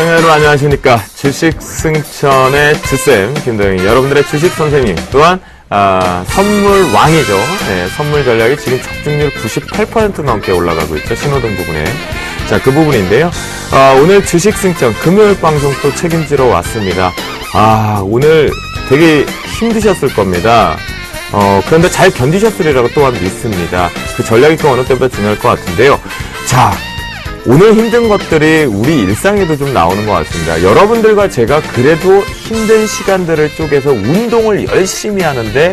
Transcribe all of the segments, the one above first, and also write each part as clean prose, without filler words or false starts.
여러분 안녕하십니까. 주식승천의 주쌤 김도영이 여러분들의 주식 선생님, 또한 선물 왕이죠. 네, 선물 전략이 지금 적중률 98% 넘게 올라가고 있죠. 신호등 부분에. 자, 그 부분인데요. 오늘 주식승천 금요일 방송 또 책임지러 왔습니다. 오늘 되게 힘드셨을 겁니다. 그런데 잘 견디셨으리라고 또한 믿습니다. 그 전략이 또 어느 때보다 중요할 것 같은데요. 자, 오늘 힘든 것들이 우리 일상에도 좀 나오는 것 같습니다. 여러분들과 제가 그래도 힘든 시간들을 쪼개서 운동을 열심히 하는데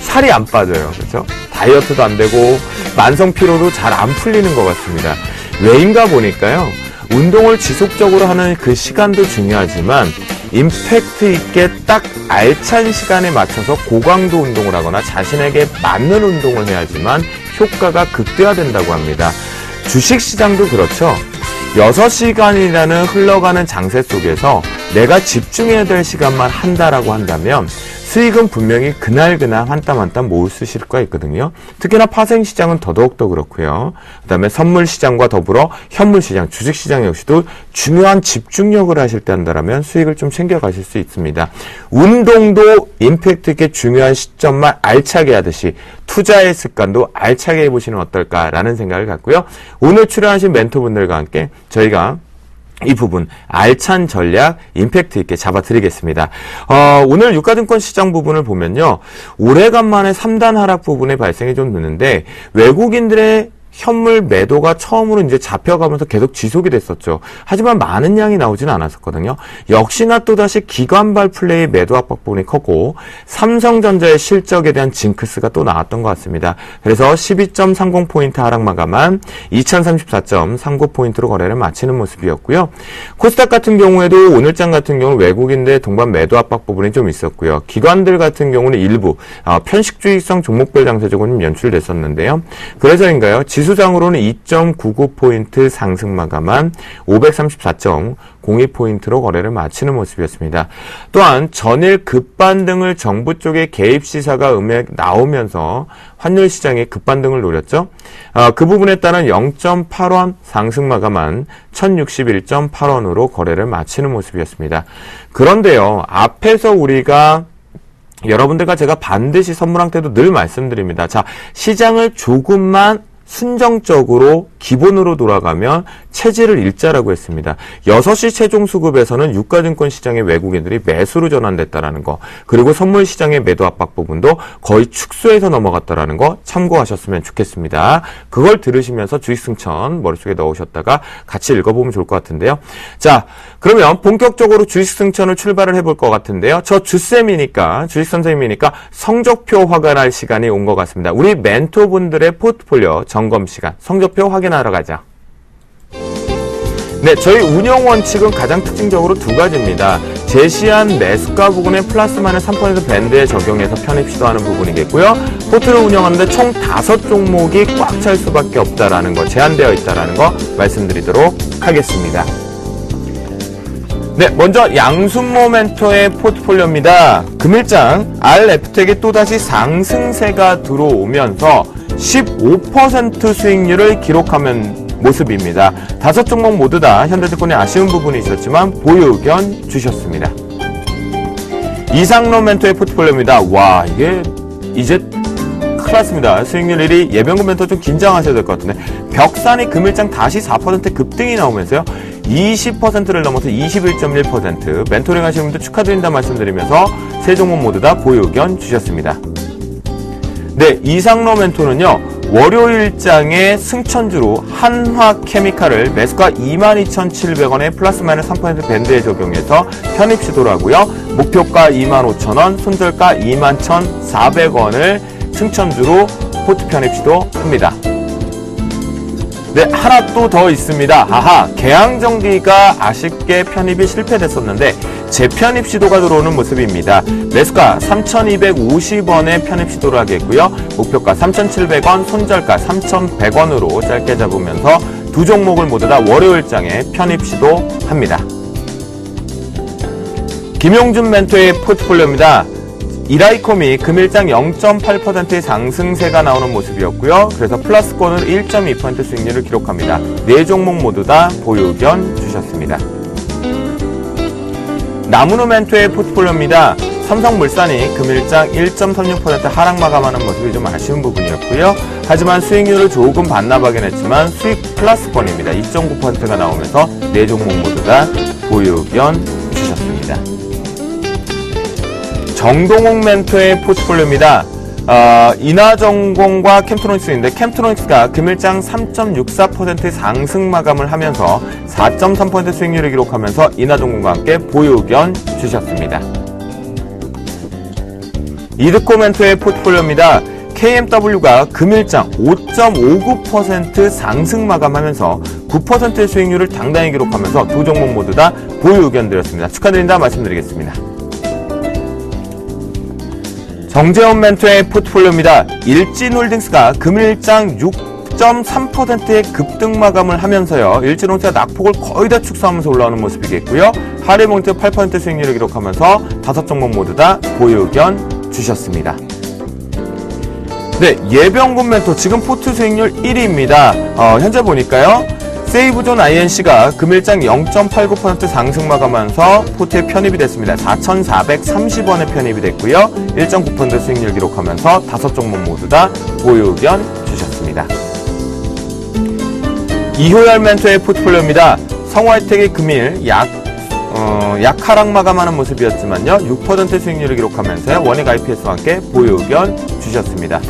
살이 안 빠져요. 그렇죠? 다이어트도 안 되고 만성 피로도 잘 안 풀리는 것 같습니다. 왜인가 보니까요. 운동을 지속적으로 하는 그 시간도 중요하지만 임팩트 있게 딱 알찬 시간에 맞춰서 고강도 운동을 하거나 자신에게 맞는 운동을 해야지만 효과가 극대화된다고 합니다. 주식시장도 그렇죠. 6시간이라는 흘러가는 장세 속에서 내가 집중해야 될 시간만 한다라고 한다면 수익은 분명히 그날 한 땀 한 땀 모을 수 있을 수가 있거든요. 특히나 파생시장은 더더욱더 그렇고요. 그 다음에 선물시장과 더불어 현물시장, 주식시장 역시도 중요한 집중력을 하실 때 한다면 수익을 좀 챙겨가실 수 있습니다. 운동도 임팩트 있게 중요한 시점만 알차게 하듯이 투자의 습관도 알차게 해보시면 어떨까라는 생각을 갖고요. 오늘 출연하신 멘토분들과 함께 저희가 이 부분 알찬 전략 임팩트 있게 잡아드리겠습니다. 오늘 유가증권 시장 부분을 보면요. 오래간만에 3단 하락 부분의 발생이 좀 드는데 외국인들의 현물 매도가 처음으로 이제 잡혀가면서 계속 지속이 됐었죠. 하지만 많은 양이 나오지는 않았었거든요. 역시나 또다시 기관발 플레이 매도 압박 부분이 컸고 삼성전자의 실적에 대한 징크스가 또 나왔던 것 같습니다. 그래서 12.30포인트 하락 마감한 2034.39포인트로 거래를 마치는 모습이었고요. 코스닥 같은 경우에도 오늘장 같은 경우는 외국인들의 동반 매도 압박 부분이 좀 있었고요. 기관들 같은 경우는 일부 편식주의성 종목별 장세적으로 좀 연출됐었는데요. 그래서인가요? 지수장으로는 2.99포인트 상승 마감한 534.02포인트로 거래를 마치는 모습이었습니다. 또한 전일 급반등을 정부 쪽의 개입 시사가 나오면서 환율 시장이 급반등을 노렸죠. 그 부분에 따른 0.8원 상승 마감한 1061.8원으로 거래를 마치는 모습이었습니다. 그런데요, 앞에서 우리가 여러분들과 제가 반드시 선물항 때도 늘 말씀드립니다. 자, 시장을 조금만 순정적으로 기본으로 돌아가면 체질을 읽자라고 했습니다. 6시 최종 수급에서는 유가증권 시장의 외국인들이 매수로 전환됐다라는 거, 그리고 선물 시장의 매도 압박 부분도 거의 축소해서 넘어갔다라는 거 참고하셨으면 좋겠습니다. 그걸 들으시면서 주식승천 머릿속에 넣으셨다가 같이 읽어보면 좋을 것 같은데요. 자, 그러면 본격적으로 주식승천을 출발을 해볼 것 같은데요. 저 주쌤이니까, 주식선생님이니까 성적표 확인할 시간이 온 것 같습니다. 우리 멘토분들의 포트폴리오 점검 시간, 성적표 확인하러 가자. 네, 저희 운영 원칙은 가장 특징적으로 두 가지입니다. 제시한 매수가 부분에 플러스 마이너스 3% 밴드에 적용해서 편입 시도하는 부분이겠고요. 포트를 운영하는데 총 5종목이 꽉 찰 수밖에 없다라는 거, 제한되어 있다라는 거 말씀드리도록 하겠습니다. 네, 먼저 양순모 멘토의 포트폴리오입니다. 금일장 RF텍이 또다시 상승세가 들어오면서 15% 수익률을 기록하는 모습입니다. 5종목 모두 다 현대증권에 아쉬운 부분이 있었지만 보유 의견 주셨습니다. 이상로 멘토의 포트폴리오입니다. 와, 이게 이제 큰일 났습니다. 수익률 1위 예병근 멘토 좀 긴장하셔야 될 것 같은데 벽산이 금일장 다시 4% 급등이 나오면서요. 20%를 넘어서 21.1% 멘토링 하시는 분들 축하드린다 말씀드리면서 세 종목 모두 다 보유 의견 주셨습니다. 네, 이상로 멘토는요. 월요일장의 승천주로 한화케미칼을 매수가 22,700원에 플러스 마이너스 3% 밴드에 적용해서 편입 시도를 하고요. 목표가 25,000원, 손절가 21,400원을 승천주로 포트 편입 시도합니다. 네, 하나 또 더 있습니다. 개항정기가 아쉽게 편입이 실패됐었는데 재편입 시도가 들어오는 모습입니다. 매수가 3,250원에 편입 시도를 하겠고요. 목표가 3,700원, 손절가 3,100원으로 짧게 잡으면서 두 종목을 모두 다 월요일장에 편입 시도합니다. 김용준 멘토의 포트폴리오입니다. 이라이콤이 금일장 0.8%의 상승세가 나오는 모습이었고요. 그래서 플러스권으로 1.2% 수익률을 기록합니다. 네 종목 모두 다 보유 의견 주셨습니다. 나무노 멘토의 포트폴리오입니다. 삼성물산이 금일장 1.36% 하락 마감하는 모습이 좀 아쉬운 부분이었고요. 하지만 수익률을 조금 반납하긴 했지만 수익 플러스권입니다. 2.9%가 나오면서 네 종목 모두 다 보유 의견 주셨습니다. 정동욱 멘토의 포트폴리오입니다. 인하전공과 캠트로닉스인데 캠트로닉스가 금일장 3.64%의 상승 마감을 하면서 4.3% 수익률을 기록하면서 인하전공과 함께 보유 의견 주셨습니다. 이드코 멘토의 포트폴리오입니다. KMW가 금일장 5.59% 상승 마감하면서 9%의 수익률을 당당히 기록하면서 두 종목 모두 다 보유 의견 드렸습니다. 축하드린다 말씀드리겠습니다. 정재원 멘토의 포트폴리오입니다. 일진홀딩스가 금일장 6.3%의 급등 마감을 하면서요. 일진홀딩스가 낙폭을 거의 다 축소하면서 올라오는 모습이겠고요. 하리몽트 8% 수익률을 기록하면서 5종목 모두 다 보유 의견 주셨습니다. 네, 예병군 멘토 지금 포트 수익률 1위입니다. 현재 보니까요. 세이브존 INC가 금일장 0.89% 상승 마감하면서 포트에 편입이 됐습니다. 4,430원에 편입이 됐고요. 1.9% 수익률 기록하면서 5종목 모두 다 보유 의견 주셨습니다. 이호열 멘토의 포트폴리오입니다. 성화혜택이 금일 약 하락 마감하는 모습이었지만요. 6% 수익률을 기록하면서 원익 IPS와 함께 보유 의견 주셨습니다.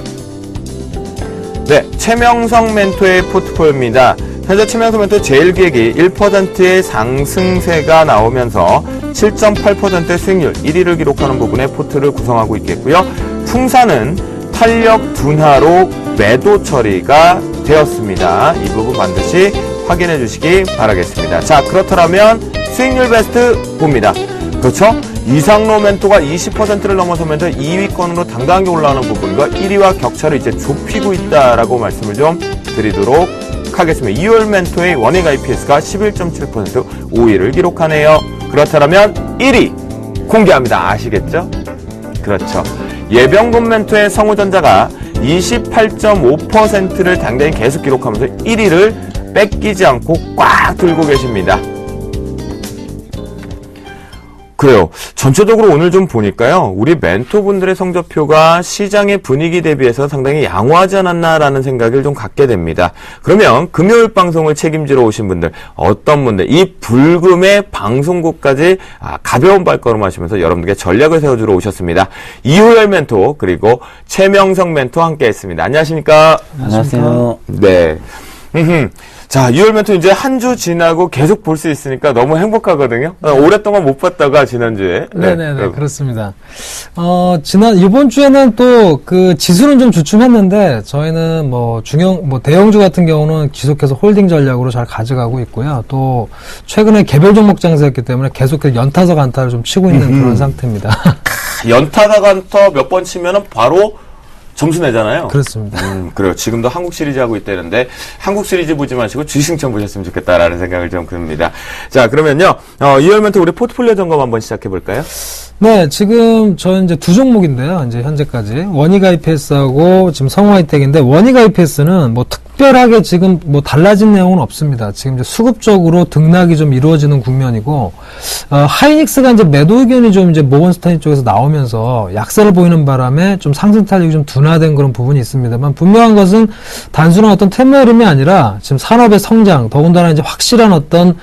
네, 최명성 멘토의 포트폴리오입니다. 현재 최명성 멘토 제일기획이 1%의 상승세가 나오면서 7.8%의 수익률 1위를 기록하는 부분에 포트를 구성하고 있겠고요. 풍산은 탄력 둔화로 매도 처리가 되었습니다. 이 부분 반드시 확인해 주시기 바라겠습니다. 자, 그렇다면 수익률 베스트 봅니다. 그렇죠? 이상로 멘토가 20%를 넘어서면서 2위권으로 당당하게 올라오는 부분과 1위와 격차를 이제 좁히고 있다라고 말씀을 좀 드리도록 하겠습니다. 2월 멘토의 원익 IPS가 11.7% 5위를 기록하네요. 그렇다면 1위 공개합니다. 아시겠죠? 그렇죠. 예병군 멘토의 성우전자가 28.5%를 당당히 계속 기록하면서 1위를 뺏기지 않고 꽉 들고 계십니다. 그래요. 전체적으로 오늘 좀 보니까요. 우리 멘토분들의 성적표가 시장의 분위기 대비해서 상당히 양호하지 않았나라는 생각을 좀 갖게 됩니다. 그러면 금요일 방송을 책임지러 오신 분들, 어떤 분들, 이 불금의 방송국까지 가벼운 발걸음 하시면서 여러분들께 전략을 세워주러 오셨습니다. 이호열 멘토, 그리고 최명성 멘토 함께 했습니다. 안녕하십니까? 안녕하세요. 네. 자, 2월 멘토 이제 한 주 지나고 계속 볼 수 있으니까 너무 행복하거든요. 오랫동안 못 봤다가 지난주에. 네네네, 그렇습니다. 이번 주에는 또 그 지수는 좀 주춤했는데, 저희는 대형주 같은 경우는 계속해서 홀딩 전략으로 잘 가져가고 있고요. 또, 최근에 개별 종목 장세였기 때문에 계속해서 연타석 안타를 좀 치고 있는 그런 상태입니다. 연타석 안타 몇 번 치면은 바로 점수 내잖아요. 그렇습니다. 그래요. 지금도 한국 시리즈 하고 있다는데 한국 시리즈 보지 마시고 주식승천 보셨으면 좋겠다라는 생각을 좀 듭니다. 자, 그러면요. 2월 멘토 우리 포트폴리오 점검 한번 시작해 볼까요? 네, 지금 저는 이제 두 종목인데요. 이제 현재까지 원익 IPS하고 지금 성화이텍인데 원익 IPS는 특별하게 지금 달라진 내용은 없습니다. 지금 이제 수급적으로 등락이 좀 이루어지는 국면이고 하이닉스가 이제 매도 의견이 좀 이제 모건스탠리 쪽에서 나오면서 약세를 보이는 바람에 좀 상승 탄력이 좀 둔화된 그런 부분이 있습니다만 분명한 것은 단순한 어떤 테마 흐름이 아니라 지금 산업의 성장, 더군다나 이제 확실한 어떤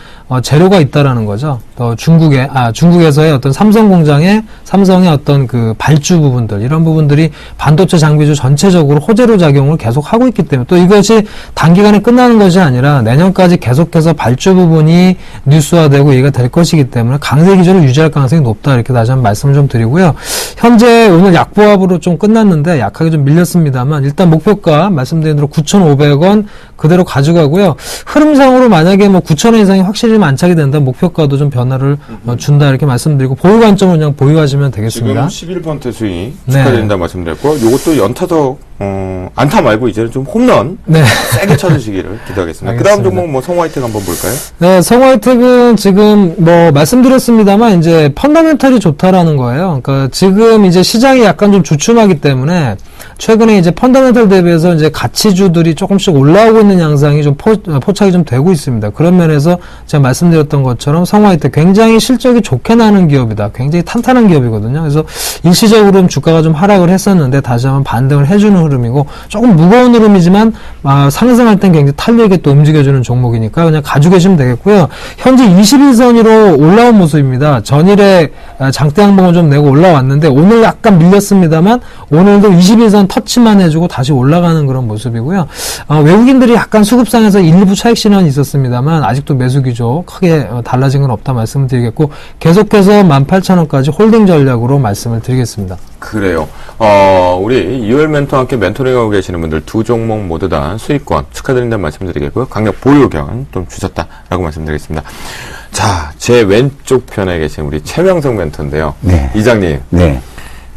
재료가 있다라는 거죠. 또 중국에서의 어떤 삼성의 어떤 그 발주 부분들, 이런 부분들이 반도체 장비주 전체적으로 호재로 작용을 계속 하고 있기 때문에 또 이것이 단기간에 끝나는 것이 아니라 내년까지 계속해서 발주 부분이 뉴스화되고 얘기가 될 것이기 때문에 강세 기조를 유지할 가능성이 높다. 이렇게 다시 한번 말씀을 좀 드리고요. 현재 오늘 약보합으로 좀 끝났는데 약하게 좀 밀렸습니다만 일단 목표가 말씀드린 대로 9,500원 그대로 가져가고요. 흐름상으로 만약에 9,000원 이상이 확실히 안착이 된다면 목표가도 좀 변화를 준다 이렇게 말씀드리고 보유 관점은 그냥 보유하시면 되겠습니다. 지금 11% 수익 네. 축하드린다 말씀드렸고, 요것도 연타석 안타 말고 이제는 좀 홈런 네. 세게 쳐주시기를 기도하겠습니다. 그 알겠습니다. 다음 종목 뭐 성화이텍 한번 볼까요? 네, 성화이텍은 지금 뭐 말씀드렸습니다만 이제 펀더멘털이 좋다라는 거예요. 그러니까 지금 이제 시장이 약간 좀 주춤하기 때문에 최근에 이제 펀더멘털 대비해서 이제 가치주들이 조금씩 올라오고 있는 양상이 좀 포착이 좀 되고 있습니다. 그런 면에서 제가 말씀드렸던 것처럼 성화이텍 굉장히 실적이 좋게 나는 기업이다. 굉장히 탄탄한 기업이거든요. 그래서 일시적으로는 주가가 좀 하락을 했었는데 다시 한번 반등을 해주는 흐름이고 조금 무거운 흐름이지만 상승할 땐 굉장히 탄력있게 또 움직여주는 종목이니까 그냥 가지고 계시면 되겠고요. 현재 21선으로 올라온 모습입니다. 전일에 장대 항봉을 좀 내고 올라왔는데 오늘 약간 밀렸습니다만 오늘도 21선 터치만 해주고 다시 올라가는 그런 모습이고요. 외국인들이 약간 수급상에서 일부 차익 실현이 있었습니다만 아직도 매수 기조 크게 달라진 건 없다 말씀을 드리겠고 계속해서 18,000원까지 홀딩 전략으로 말씀을 드리겠습니다. 그래요. 우리 이월 멘토와 함께 멘토링하고 계시는 분들 두 종목 모두 다 수익권 축하드린다는 말씀드리겠고요. 강력 보유 의견 좀 주셨다라고 말씀드리겠습니다. 자, 제 왼쪽 편에 계신 우리 최명성 멘토인데요. 네. 이장님. 네.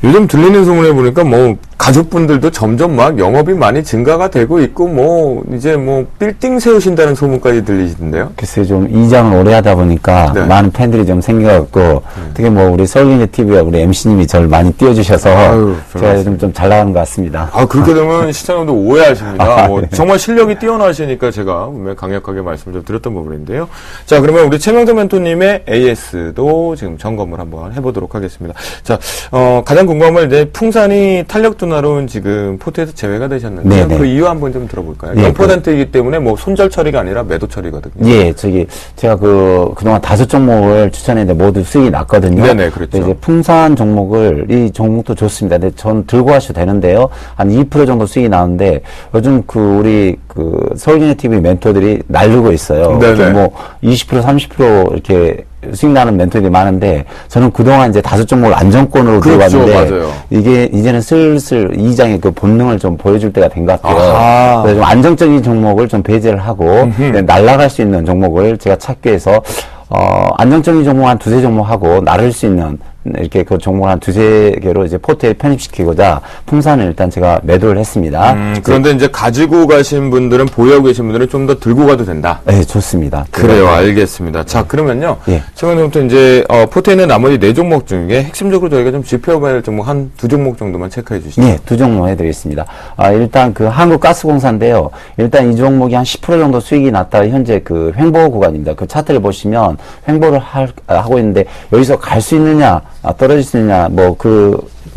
요즘 들리는 소문에 보니까 뭐 가족분들도 점점 막 영업이 많이 증가가 되고 있고 뭐 이제 뭐 빌딩 세우신다는 소문까지 들리시던데요. 글쎄 좀 이장을 오래 하다 보니까 네. 많은 팬들이 좀 생겨갖고 특히 뭐 우리 서울경제 TV와 우리 MC님이 저를 많이 띄워주셔서 아유, 제가 좀 잘 나가는 것 같습니다. 그렇게 되면 시청자분들 오해하십니다. 뭐 네. 정말 실력이 뛰어나시니까 제가 분명히 강력하게 말씀을 좀 드렸던 부분인데요. 자, 그러면 우리 최명선 멘토님의 AS도 지금 점검을 한번 해보도록 하겠습니다. 자, 가장 궁금한 건 이제 풍산이 탄력 둔화로 지금 포트에서 제외가 되셨는데 네네. 그 이유 한번 좀 들어볼까요? 예, 0%이기 때문에 뭐 손절 처리가 아니라 매도 처리거든요. 예, 제가 그동안 5종목을 추천했는데 모두 수익이 났거든요. 네네, 그렇죠. 이제 풍산 이 종목도 좋습니다. 근데 전 들고 하셔도 되는데요. 한 2% 정도 수익이 나오는데 요즘 우리 서울경제 TV 멘토들이 날르고 있어요. 네네. 뭐 20%, 30% 이렇게 수익 나는 멘토들이 많은데 저는 그동안 이제 5종목을 안정권으로 그렇죠, 들어갔는데 맞아요. 이게 이제는 슬슬 이장의 그 본능을 좀 보여줄 때가 된 것 같아요. 아하. 그래서 좀 안정적인 종목을 좀 배제를 하고 날아갈 수 있는 종목을 제가 찾기 위해서 안정적인 종목 한 2-3 종목 하고 나를 수 있는 이렇게 그 종목을 한 2-3 개로 이제 포트에 편입시키고자 풍산을 일단 제가 매도를 했습니다. 그런데 이제 가지고 가신 분들은 보유하고 계신 분들은 좀 더 들고 가도 된다. 네, 좋습니다. 그래요, 알겠습니다. 자, 그러면요. 예. 최근부터 이제, 포트에 있는 나머지 4종목 중에 핵심적으로 저희가 좀 지표해봐야 할 종목 한 2종목 정도만 체크해 주시죠. 네, 2종목 해드리겠습니다. 일단 한국가스공사인데요. 일단 이 종목이 한 10% 정도 수익이 났다. 현재 횡보 구간입니다. 그 차트를 보시면 횡보를 하고 있는데 여기서 갈 수 있느냐, 떨어질 수 있느냐,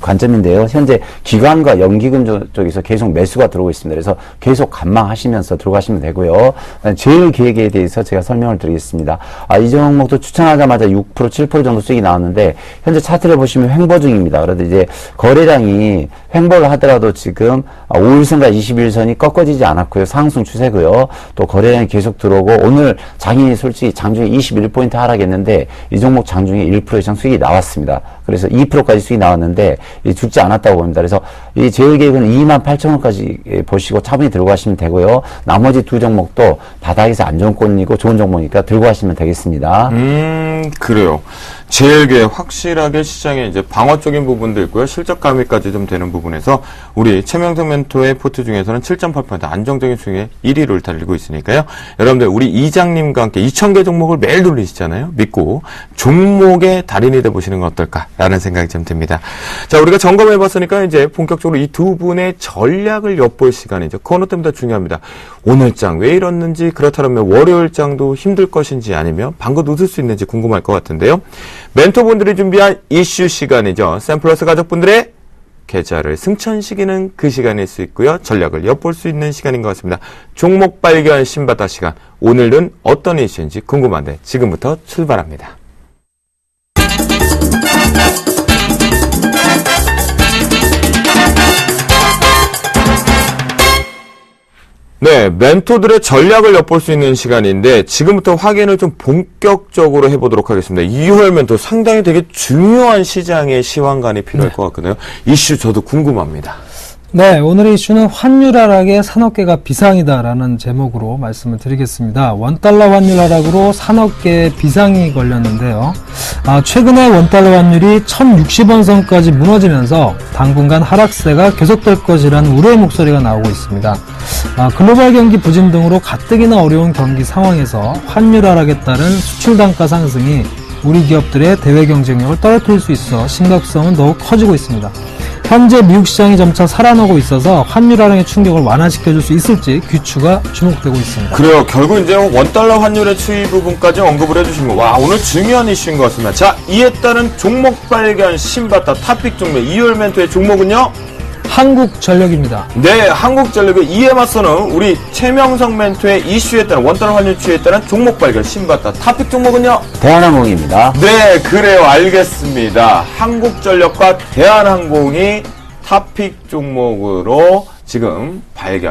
관점인데요. 현재 기관과 연기금 쪽에서 계속 매수가 들어오고 있습니다. 그래서 계속 관망하시면서 들어가시면 되고요. 제일 계획에 대해서 제가 설명을 드리겠습니다. 이 종목도 추천하자마자 6%, 7% 정도 수익이 나왔는데 현재 차트를 보시면 횡보 중입니다. 그런데 이제 거래량이 횡보를 하더라도 지금 5일선과 21선이 꺾어지지 않았고요. 상승 추세고요. 또 거래량이 계속 들어오고 오늘 장이 솔직히 장중에 21포인트 하락했는데 이 종목 장중에 1% 이상 수익이 나왔습니다. 그래서 2%까지 수익이 나왔는데 죽지 않았다고 봅니다. 그래서 이 제일 계획은 28,000원까지 보시고 차분히 들고 가시면 되고요. 나머지 2 종목도 바닥에서 안정권이고 좋은 종목이니까 들고 가시면 되겠습니다. 그래요. 제일게 확실하게 시장에 이제 방어적인 부분도 있고요. 실적 가미까지 좀 되는 부분에서 우리 최명성 멘토의 포트 중에서는 7.8% 안정적인 수익의 1위를 달리고 있으니까요. 여러분들 우리 이장님과 함께 2,000개 종목을 매일 돌리시잖아요. 믿고 종목의 달인이 되보시는 건 어떨까라는 생각이 좀 듭니다. 자, 우리가 점검해봤으니까 이제 본격적으로 이 두 분의 전략을 엿볼 시간이죠. 그 어느 때보다 중요합니다. 오늘 장 왜 이렇는지, 그렇다면 월요일 장도 힘들 것인지 아니면 방긋 웃을 수 있는지 궁금할 것 같은데요. 멘토분들이 준비한 이슈 시간이죠. 샘플러스 가족분들의 계좌를 승천시키는 그 시간일 수 있고요. 전략을 엿볼 수 있는 시간인 것 같습니다. 종목 발견 신바다 시간. 오늘은 어떤 이슈인지 궁금한데 지금부터 출발합니다. 네, 멘토들의 전략을 엿볼 수 있는 시간인데 지금부터 확인을 좀 본격적으로 해보도록 하겠습니다. 2월 멘토 상당히 되게 중요한 시장의 시황관이 필요할 것 같거든요. 이슈 저도 궁금합니다. 네, 오늘의 이슈는 환율 하락에 산업계가 비상이다라는 제목으로 말씀을 드리겠습니다. 원달러 환율 하락으로 산업계에 비상이 걸렸는데요. 최근에 원달러 환율이 1060원 선까지 무너지면서 당분간 하락세가 계속될 것이라는 우려의 목소리가 나오고 있습니다. 글로벌 경기 부진 등으로 가뜩이나 어려운 경기 상황에서 환율 하락에 따른 수출 단가 상승이 우리 기업들의 대외 경쟁력을 떨어뜨릴 수 있어 심각성은 더욱 커지고 있습니다. 현재 미국 시장이 점차 살아나고 있어서 환율 하락의 충격을 완화시켜줄 수 있을지 귀추가 주목되고 있습니다. 그래요. 결국 이제 원달러 환율의 추이 부분까지 언급을 해주신 거. 와, 오늘 중요한 이슈인 것 같습니다. 자, 이에 따른 종목 발견 신바타 탑픽 종목 2월 멘토의 종목은요? 한국전력입니다. 네, 한국전력의 이에 맞서는 우리 최명성 멘토의 이슈에 따른 원달러 환율 추이에 따른 종목 발견 신바타 탑픽 종목은요? 대한항공입니다. 네, 그래요. 알겠습니다. 한국전력과 대한항공이 탑픽 종목으로 지금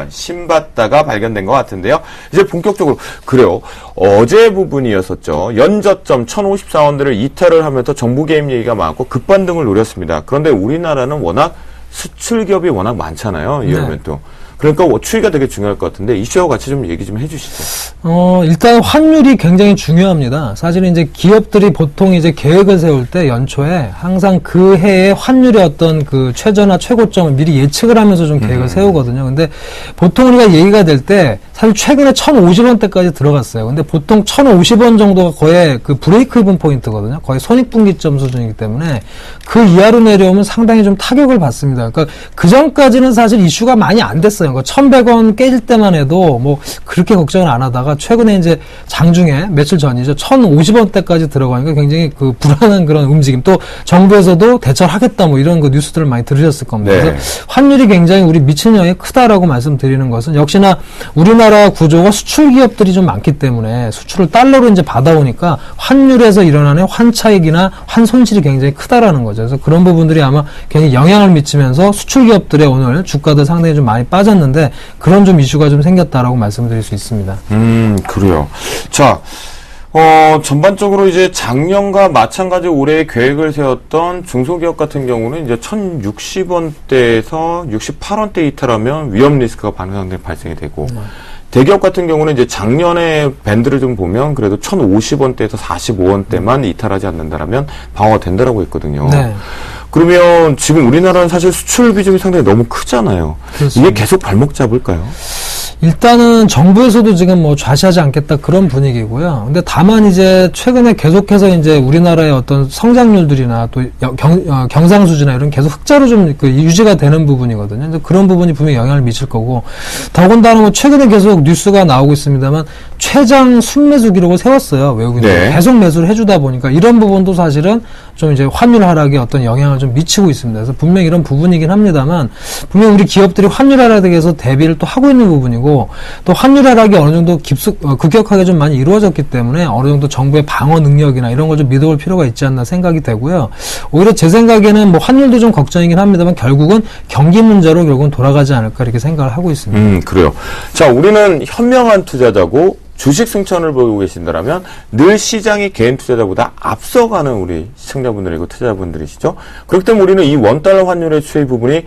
신바타가 발견된 것 같은데요. 이제 본격적으로 그래요. 어제 부분이었었죠. 연저점 1054원들을 이탈을 하면서 정부 개입 얘기가 많고 급반등을 노렸습니다. 그런데 우리나라는 워낙 수출 기업이 워낙 많잖아요. 이러면 또. 그러니까 추이가 되게 중요할 것 같은데 이슈하고 같이 좀 얘기 좀 해주시죠. 일단 환율이 굉장히 중요합니다. 사실은 이제 기업들이 보통 이제 계획을 세울 때 연초에 항상 그 해의 환율의 어떤 그 최저나 최고점을 미리 예측을 하면서 좀 계획을 세우거든요. 근데 보통 우리가 얘기가 될 때 사실 최근에 1050원대까지 들어갔어요. 근데 보통 1050원 정도가 거의 그 브레이크 이븐 포인트거든요. 거의 손익분기점 수준이기 때문에 그 이하로 내려오면 상당히 좀 타격을 받습니다. 그러니까 그 전까지는 사실 이슈가 많이 안 됐어요. 1100원 깨질 때만 해도 뭐 그렇게 걱정을 안 하다가 최근에 이제 장중에 며칠 전이죠. 1050원대까지 들어가니까 굉장히 그 불안한 그런 움직임. 또 정부에서도 대처를 하겠다 뭐 이런 그 뉴스들을 많이 들으셨을 겁니다. 네. 그래서 환율이 굉장히 우리 미친 영향이 크다라고 말씀드리는 것은 역시나 우리나라 구조가 수출 기업들이 좀 많기 때문에 수출을 달러로 이제 받아오니까 환율에서 일어나는 환차익이나 환손실이 굉장히 크다라는 거죠. 그래서 그런 부분들이 아마 굉장히 영향을 미치면서 수출 기업들의 오늘 주가도 상당히 좀 많이 빠졌는데 그런 좀 이슈가 좀 생겼다라고 말씀드릴 수 있습니다. 그래요. 자, 전반적으로 이제 작년과 마찬가지 올해 계획을 세웠던 중소기업 같은 경우는 이제 1060원대에서 68원대 이탈하면 위험 리스크가 발생이 되고, 대기업 같은 경우는 이제 작년에 밴드를 좀 보면 그래도 1050원대에서 45원대만 이탈하지 않는다라면 방어가 된다라고 했거든요. 네. 그러면 지금 우리나라는 사실 수출 비중이 상당히 너무 크잖아요. 그렇습니다. 이게 계속 발목 잡을까요? 일단은 정부에서도 지금 뭐 좌시하지 않겠다 그런 분위기고요. 근데 다만 이제 최근에 계속해서 이제 우리나라의 어떤 성장률들이나 또 경상수지나 이런 계속 흑자로 좀 그 유지가 되는 부분이거든요. 이제 그런 부분이 분명히 영향을 미칠 거고, 더군다나 뭐 최근에 계속 뉴스가 나오고 있습니다만 최장 순매수 기록을 세웠어요. 외국인들 네. 계속 매수를 해주다 보니까 이런 부분도 사실은 좀 이제 환율 하락에 어떤 영향을 좀 미치고 있습니다. 그래서 분명히 이런 부분이긴 합니다만 분명 우리 기업들이 환율 하락에 대해서 대비를 또 하고 있는 부분이고, 또 환율 하락이 어느 정도 급격하게 좀 많이 이루어졌기 때문에 어느 정도 정부의 방어 능력이나 이런 걸 좀 믿어볼 필요가 있지 않나 생각이 되고요. 오히려 제 생각에는 뭐 환율도 좀 걱정이긴 합니다만 결국은 경기 문제로 결국은 돌아가지 않을까 이렇게 생각을 하고 있습니다. 그래요. 자, 우리는 현명한 투자자고 주식 승천을 보고 계신다면 늘 시장이 개인 투자자보다 앞서가는 우리 시청자분들이고 투자자분들이시죠. 그렇기 때문에 우리는 이 원달러 환율의 추이 부분이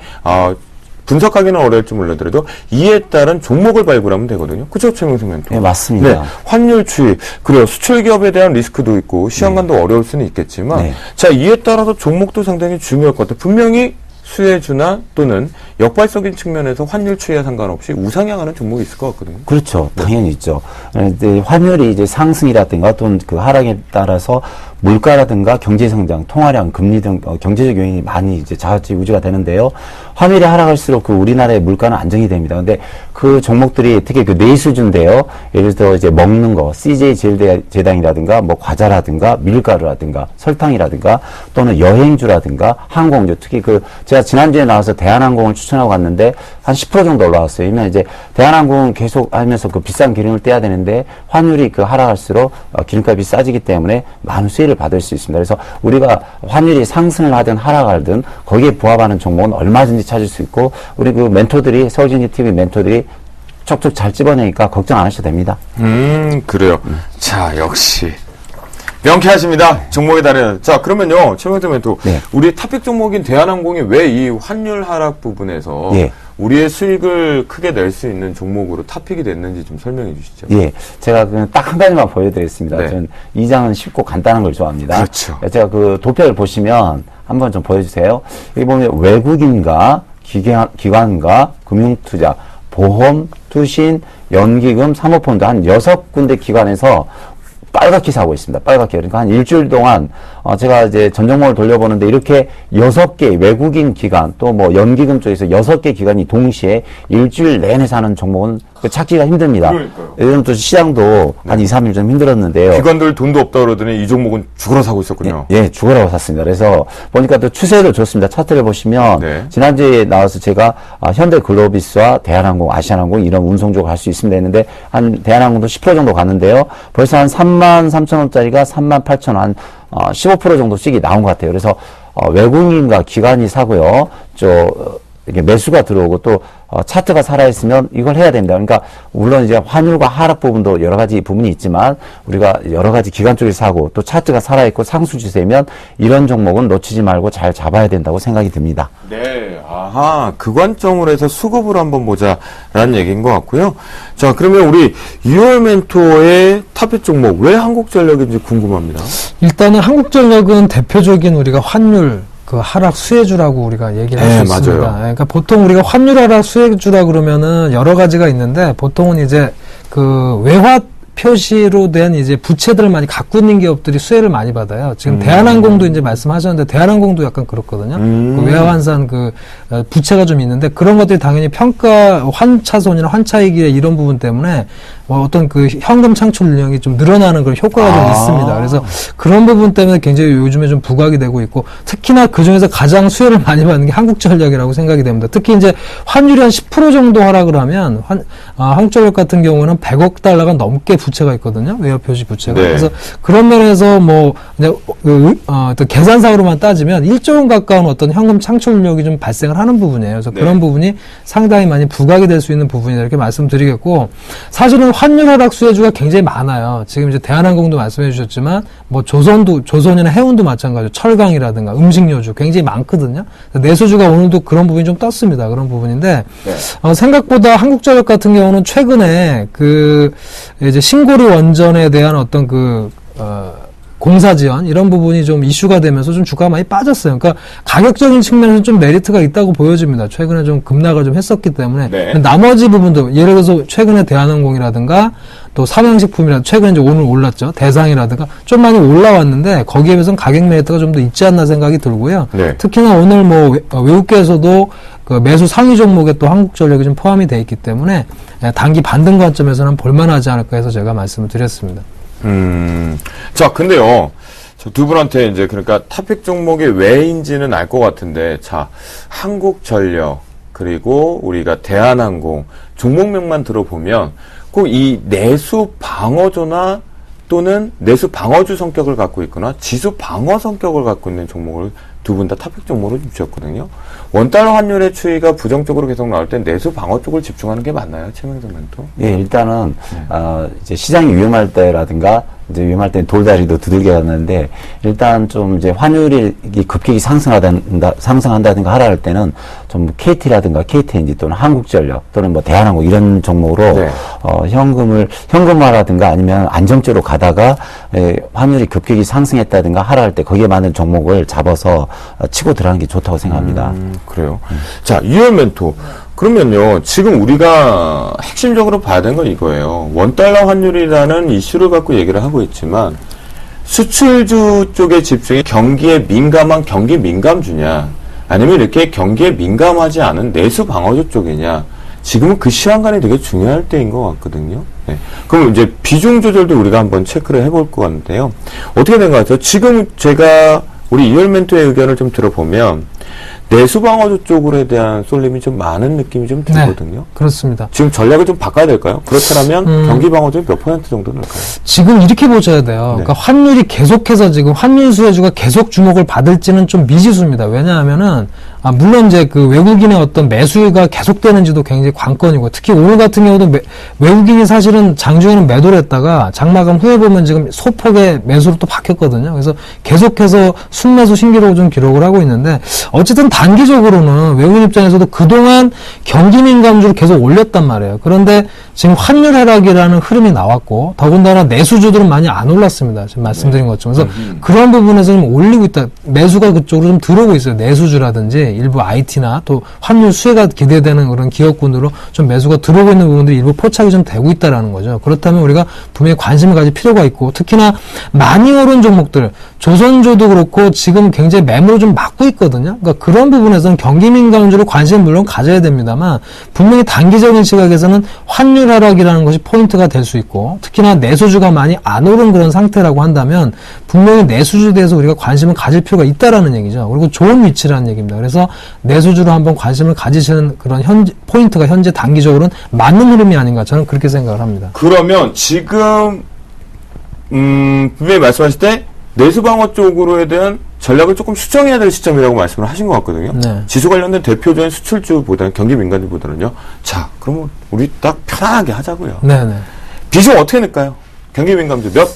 분석하기는 어려울지 몰라더라도 이에 따른 종목을 발굴하면 되거든요. 그렇죠, 최명승 멘토? 네, 맞습니다. 네, 환율 추이. 그래요. 수출 기업에 대한 리스크도 있고 시황관도 어려울 수는 있겠지만 네. 자, 이에 따라서 종목도 상당히 중요할 것 같아요. 분명히 수혜주나 또는 역발적인 측면에서 환율 추이와 상관없이 우상향하는 종목이 있을 것 같거든요. 그렇죠. 당연히 있죠. 근데 환율이 이제 상승이라든가 또는 그 하락에 따라서 물가라든가 경제성장, 통화량, 금리 등 경제적 요인이 많이 이제 좌지우지가 되는데요. 환율이 하락할수록 그 우리나라의 물가는 안정이 됩니다. 근데 그 종목들이 특히 그 내수주인데요. 예를 들어 이제 먹는 거, CJ 제당이라든가 뭐 과자라든가 밀가루라든가 설탕이라든가 또는 여행주라든가 항공주, 특히 그 제가 지난주에 나와서 대한항공을 추천하고 갔는데 한 10% 정도 올라왔어요. 왜냐면 이제 대한항공은 계속 하면서 그 비싼 기름을 떼야 되는데 환율이 그 하락할수록 기름값이 싸지기 때문에 많은 수혜를 받을 수 있습니다. 그래서 우리가 환율이 상승을 하든 하락하든 거기에 부합하는 종목은 얼마든지 찾을 수 있고, 우리 그 멘토들이, 서울진기TV 멘토들이 척척 잘 집어내니까 걱정 안 하셔도 됩니다. 그래요. 자, 역시 명쾌하십니다. 종목에 다른. 자, 그러면요, 최명수 멘토, 네. 우리 탑픽 종목인 대한항공이 왜 이 환율 하락 부분에서 예. 우리의 수익을 크게 낼 수 있는 종목으로 탑픽이 됐는지 좀 설명해 주시죠. 예, 제가 그냥 딱 한 가지만 보여드리겠습니다. 네. 저는 이 장은 쉽고 간단한 걸 좋아합니다. 그렇죠. 제가 그 도표를 보시면 한번 좀 보여주세요. 여기 보면 외국인과 기관과 금융투자, 보험, 투신, 연기금, 사모펀드 한 6군데 기관에서 빨갛게 사고 있습니다. 빨갛게. 그러니까 한 일주일 동안, 제가 이제 전 종목을 돌려보는데 이렇게 6개 외국인 기관 또 뭐 연기금 쪽에서 6개 기관이 동시에 일주일 내내 사는 종목은 찾기가 힘듭니다. 그러니까요. 요즘 또 시장도 한 2, 3일 좀 힘들었는데요. 기관들 돈도 없다 그러더니 이 종목은 죽으러 사고 있었군요. 예, 죽으라고 샀습니다. 그래서 보니까 또 추세도 좋습니다. 차트를 보시면 네. 지난주에 나와서 제가 현대글로비스와 대한항공, 아시아나항공 이런 운송주가 갈 수 있습니다 했는데 한 대한항공도 10% 정도 갔는데요. 벌써 한 33,000원짜리가 38,000원, 한 15% 정도 수익이 나온 것 같아요. 그래서 외국인과 기관이 사고요. 이게 매수가 들어오고 또 차트가 살아있으면 이걸 해야 됩니다. 그러니까 물론 이제 환율과 하락 부분도 여러 가지 부분이 있지만 우리가 여러 가지 기관 쪽에서 사고 또 차트가 살아있고 상수 추세면 이런 종목은 놓치지 말고 잘 잡아야 된다고 생각이 듭니다. 네, 아하, 그 관점으로 해서 수급으로 한번 보자라는 얘기인 것 같고요. 자, 그러면 우리 6월 멘토의 탑픽 종목 왜 한국전력인지 궁금합니다. 일단은 한국전력은 대표적인 우리가 환율 그 하락 수혜주라고 우리가 얘기를 할 수 네, 있습니다. 맞아요. 그러니까 보통 우리가 환율 하락 수혜주라 그러면은 여러 가지가 있는데 보통은 이제 그 외화 표시로 된 이제 부채들을 많이 갖고 있는 기업들이 수혜를 많이 받아요. 지금 대한항공도 이제 말씀하셨는데 대한항공도 약간 그렇거든요. 그 외화 환산 그 부채가 좀 있는데 그런 것들이 당연히 평가 환차손이나 환차익이나 이런 부분 때문에 어떤 그 현금 창출 능력이 좀 늘어나는 그런 효과가 좀 있습니다. 그래서 그런 부분 때문에 굉장히 요즘에 좀 부각이 되고 있고 특히나 그 중에서 가장 수혜를 많이 받는 게 한국전력이라고 생각이 됩니다. 특히 이제 환율이 한 10% 정도 하락을 하면 한국전력 같은 경우는 100억 달러가 넘게 부채가 있거든요. 외화 표시 부채가. 네. 그래서 그런 면에서 뭐 어떤 계산상으로만 따지면 1조 원 가까운 어떤 현금 창출력이 좀 발생을 하는 부분이에요. 그래서 네. 그런 부분이 상당히 많이 부각이 될 수 있는 부분이다 이렇게 말씀드리겠고 사실은 환율 하락 수혜주가 굉장히 많아요. 지금 이제 대한항공도 말씀해 주셨지만 뭐 조선이나 해운도 마찬가지로 철강이라든가 음식료주 굉장히 많거든요. 내수주가 오늘도 그런 부분이 좀 떴습니다. 그런 부분인데 네. 생각보다 한국전력 같은 경우는 최근에 그 이제 신고리 원전에 대한 어떤 공사 지연 이런 부분이 좀 이슈가 되면서 좀 주가가 많이 빠졌어요. 그러니까 가격적인 측면에서 좀 메리트가 있다고 보여집니다. 최근에 좀 급락을 좀 했었기 때문에 네. 나머지 부분도 예를 들어서 최근에 대한항공이라든가 또 삼양식품이라든가 최근에 이제 오늘 올랐죠. 대상이라든가 좀 많이 올라왔는데 거기에 비해서는 가격 메리트가 좀 더 있지 않나 생각이 들고요. 네. 특히나 오늘 뭐 외국계에서도 그 매수 상위 종목에 또 한국전력이 좀 포함이 돼 있기 때문에 단기 반등 관점에서는 볼만하지 않을까 해서 제가 말씀을 드렸습니다. 자, 근데요. 저 두 분한테 이제 그러니까 탑픽 종목이 왜인지는 알 것 같은데, 자, 한국전력, 그리고 우리가 대한항공, 종목명만 들어보면 꼭 이 내수 방어조나 또는 내수 방어주 성격을 갖고 있거나 지수 방어 성격을 갖고 있는 종목을 두 분 다 탑픽 종목으로 주셨거든요. 원달러 환율의 추이가 부정적으로 계속 나올 때 내수 방어 쪽을 집중하는 게 맞나요? 최명선 멘토? 예, 일단은, 이제 시장이 위험할 때라든가, 이제 위험할 때는 돌다리도 두들겨 갔는데, 일단 좀 이제 환율이 급격히 상승한다든가 하락할 때는 좀 KT라든가 KTNG 또는 한국전력 또는 뭐 대한항공 이런 종목으로, 네. 현금화라든가 아니면 안정적으로 가다가, 환율이 급격히 상승했다든가 하락할 때 거기에 맞는 종목을 잡아서 치고 들어가는 게 좋다고 생각합니다. 그래요. 자, 이월 멘토. 그러면요, 지금 우리가 핵심적으로 봐야 되는 건 이거예요. 원달러 환율이라는 이슈를 갖고 얘기를 하고 있지만, 수출주 쪽에 집중해 경기에 민감한 경기 민감주냐, 아니면 이렇게 경기에 민감하지 않은 내수 방어주 쪽이냐, 지금은 그 시간간이 되게 중요할 때인 것 같거든요. 네. 그럼 이제 비중 조절도 우리가 한번 체크를 해볼 것 같은데요. 어떻게 된 것 같아요? 지금 제가 우리 이월 멘토의 의견을 좀 들어보면, 내수 방어주 쪽으로에 대한 쏠림이 좀 많은 느낌이 좀 들거든요. 네, 그렇습니다. 지금 전략을 좀 바꿔야 될까요? 그렇다면 경기 방어주는 몇 % 정도 될까요? 지금 이렇게 보셔야 돼요. 네. 그러니까 환율이 계속해서 지금 환율 수혜주가 계속 주목을 받을지는 좀 미지수입니다. 왜냐하면은 물론 이제 그 외국인의 어떤 매수가 계속되는지도 굉장히 관건이고, 특히 오늘 같은 경우도 외국인이 사실은 장중에는 매도를 했다가 장마감 후에 보면 지금 소폭의 매수로 또 바뀌었거든요. 그래서 계속해서 순매수 신기록을 좀 기록을 하고 있는데, 어쨌든 단기적으로는 외국인 입장에서도 그동안 경기 민감주를 계속 올렸단 말이에요. 그런데 지금 환율 하락이라는 흐름이 나왔고, 더군다나 내수주들은 많이 안 올랐습니다. 지금 말씀드린 것처럼. 그래서 그런 부분에서 좀 올리고 있다. 매수가 그쪽으로 좀 들어오고 있어요. 내수주라든지 일부 IT나 또 환율 수혜가 기대되는 그런 기업군으로 좀 매수가 들어오고 있는 부분들이 일부 포착이 좀 되고 있다라는 거죠. 그렇다면 우리가 분명히 관심을 가질 필요가 있고, 특히나 많이 오른 종목들, 조선주도 그렇고 지금 굉장히 매물을 좀 막고 있거든요. 그러니까 그런 부분에서는 경기 민감주로 관심을 물론 가져야 됩니다만, 분명히 단기적인 시각에서는 환율 하락이라는 것이 포인트가 될 수 있고, 특히나 내수주가 많이 안 오른 그런 상태라고 한다면 분명히 내수주에 대해서 우리가 관심을 가질 필요가 있다라는 얘기죠. 그리고 좋은 위치라는 얘기입니다. 그래서 내수주로 한번 관심을 가지시는 그런 포인트가 현재 단기적으로는 맞는 흐름이 아닌가, 저는 그렇게 생각을 합니다. 그러면 지금 분명히 말씀하실 때 내수 방어 쪽으로에 대한 전략을 조금 수정해야 될 시점이라고 말씀을 하신 것 같거든요. 네. 지수 관련된 대표적인 수출주보다는 경기 민감주보다는요. 자, 그러면 우리 딱 편안하게 하자고요. 네네. 비중 어떻게 낼까요? 경기 민감주 몇?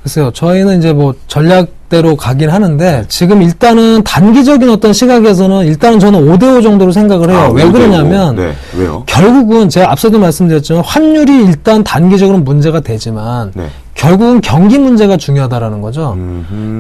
글쎄요, 저희는 이제 뭐 전략대로 가긴 하는데, 지금 일단은 단기적인 어떤 시각에서는 일단은 저는 5대5 정도로 생각을 해요. 왜 그러냐면, 네, 왜요? 결국은 제가 앞서도 말씀드렸지만 환율이 일단 단기적으로 문제가 되지만, 네. 결국은 경기 문제가 중요하다라는 거죠.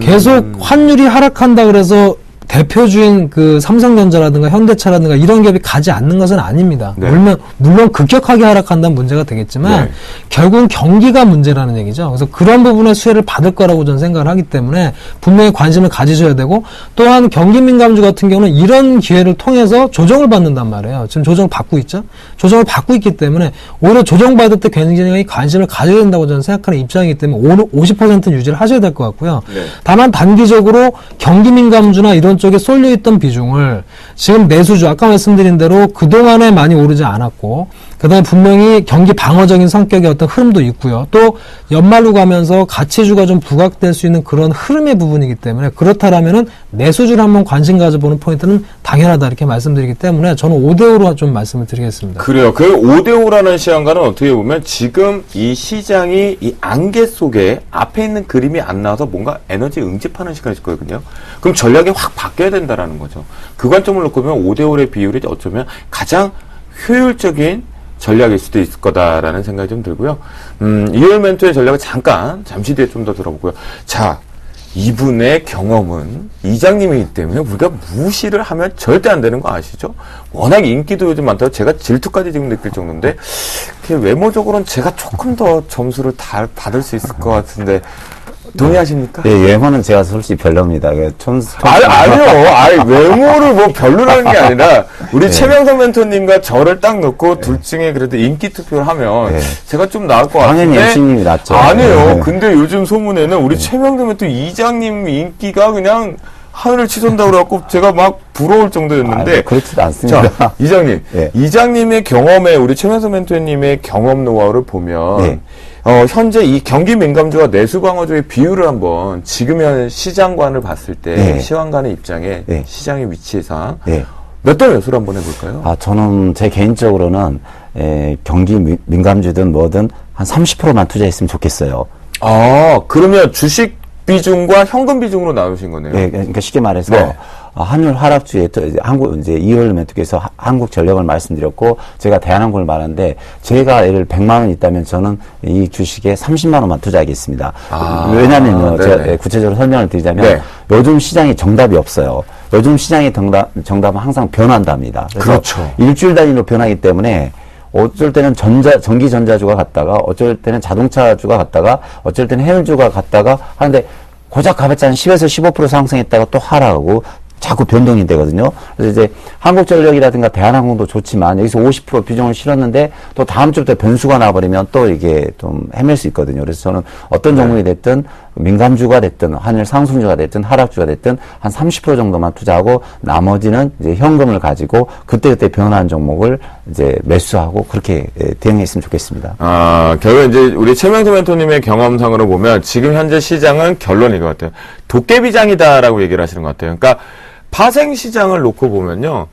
계속 환율이 하락한다 그래서 대표주인 그 삼성전자라든가 현대차라든가 이런 기업이 가지 않는 것은 아닙니다. 네. 물론 급격하게 하락한다면 문제가 되겠지만, 네. 결국은 경기가 문제라는 얘기죠. 그래서 그런 부분의 수혜를 받을 거라고 저는 생각을 하기 때문에 분명히 관심을 가지셔야 되고, 또한 경기 민감주 같은 경우는 이런 기회를 통해서 조정을 받는단 말이에요. 지금 조정을 받고 있죠. 조정을 받고 있기 때문에 오히려 조정받을 때 굉장히 관심을 가져야 된다고 저는 생각하는 입장이기 때문에 50%는 유지를 하셔야 될 것 같고요. 네. 다만 단기적으로 경기 민감주나 이런 쪽에 쏠려있던 비중을 지금 내수주, 아까 말씀드린 대로 그동안에 많이 오르지 않았고, 그 다음에 분명히 경기 방어적인 성격의 어떤 흐름도 있고요. 또 연말로 가면서 가치주가 좀 부각될 수 있는 그런 흐름의 부분이기 때문에, 그렇다라면은 내수주를 한번 관심 가져보는 포인트는 당연하다, 이렇게 말씀드리기 때문에 저는 5대5로 좀 말씀을 드리겠습니다. 그래요. 그 5대5라는 시간과는 어떻게 보면 지금 이 시장이 이 안개 속에 앞에 있는 그림이 안 나와서 뭔가 에너지 응집하는 시간일 거거든요. 그럼 전략이 확 바뀌어야 된다라는 거죠. 그 관점을 놓고 보면 5대5의 비율이 어쩌면 가장 효율적인 전략일 수도 있을 거다라는 생각이 좀 들고요. 이월 멘토의 전략을 잠시 뒤에 좀 더 들어보고요. 자, 이분의 경험은 이장님이기 때문에 우리가 무시를 하면 절대 안 되는 거 아시죠? 워낙 인기도 요즘 많다고 제가 질투까지 지금 느낄 정도인데, 외모적으로는 제가 조금 더 점수를 받을 수 있을 것 같은데, 동의하십니까? 예, 외모는 제가 솔직히 별로입니다. 아니요. 외모를 뭐 별로라는 게 아니라, 우리 최명선 멘토님과 저를 딱 놓고 둘 중에 그래도 인기 투표를 하면 제가 좀 나을 것 같은데. 당연히 MC님이 낫죠. 아니에요. 근데 요즘 소문에는 우리 최명선 멘토 이장님 인기가 그냥 하늘을 치솟는다고 그래갖고 제가 막 부러울 정도였는데. 그렇지도 않습니다. 자, 이장님. 이장님의 경험에, 우리 최명선 멘토님의 경험 노하우를 보면, 현재 이 경기 민감주와 내수 방어주의 비율을 한번 지금 시장관을 봤을 때 시황관의 입장에 시장의 위치상 몇 대 몇으로 한번 해볼까요? 저는 제 개인적으로는 경기 민감주든 뭐든 한 30%만 투자했으면 좋겠어요. 그러면 주식 비중과 현금 비중으로 나누신 거네요. 네, 그러니까 쉽게 말해서 환율 하락주에 한국 이제 이월 멘토께서 한국전력을 말씀드렸고, 제가 대한항공을 말하는데, 제가 예를 100만 원 있다면 저는 이 주식에 30만 원만 투자하겠습니다. 왜냐면요, 제가 구체적으로 설명을 드리자면 요즘 시장에 정답이 없어요. 요즘 시장의 정답은 항상 변한답니다. 그래서 그렇죠. 일주일 단위로 변하기 때문에 어쩔 때는 전기 전자주가 갔다가, 어쩔 때는 자동차주가 갔다가, 어쩔 때는 해운주가 갔다가 하는데, 고작 가봤자 한 10에서 15% 상승했다가 또 하락하고 자꾸 변동이 되거든요. 그래서 이제 한국전력이라든가 대한항공도 좋지만 여기서 50% 비중을 실었는데 또 다음 주부터 변수가 나버리면 또 이게 좀 헤맬 수 있거든요. 그래서 저는 어떤 종목이 됐든 민감주가 됐든 환율 상승주가 됐든 하락주가 됐든 한 30% 정도만 투자하고 나머지는 이제 현금을 가지고 그때그때 변화한 종목을 이제 매수하고 그렇게 대응했으면 좋겠습니다. 결국 이제 우리 최명수 멘토님의 경험상으로 보면 지금 현재 시장은 결론인 것 같아요. 도깨비장이다라고 얘기를 하시는 것 같아요. 그러니까 파생 시장을 놓고 보면요.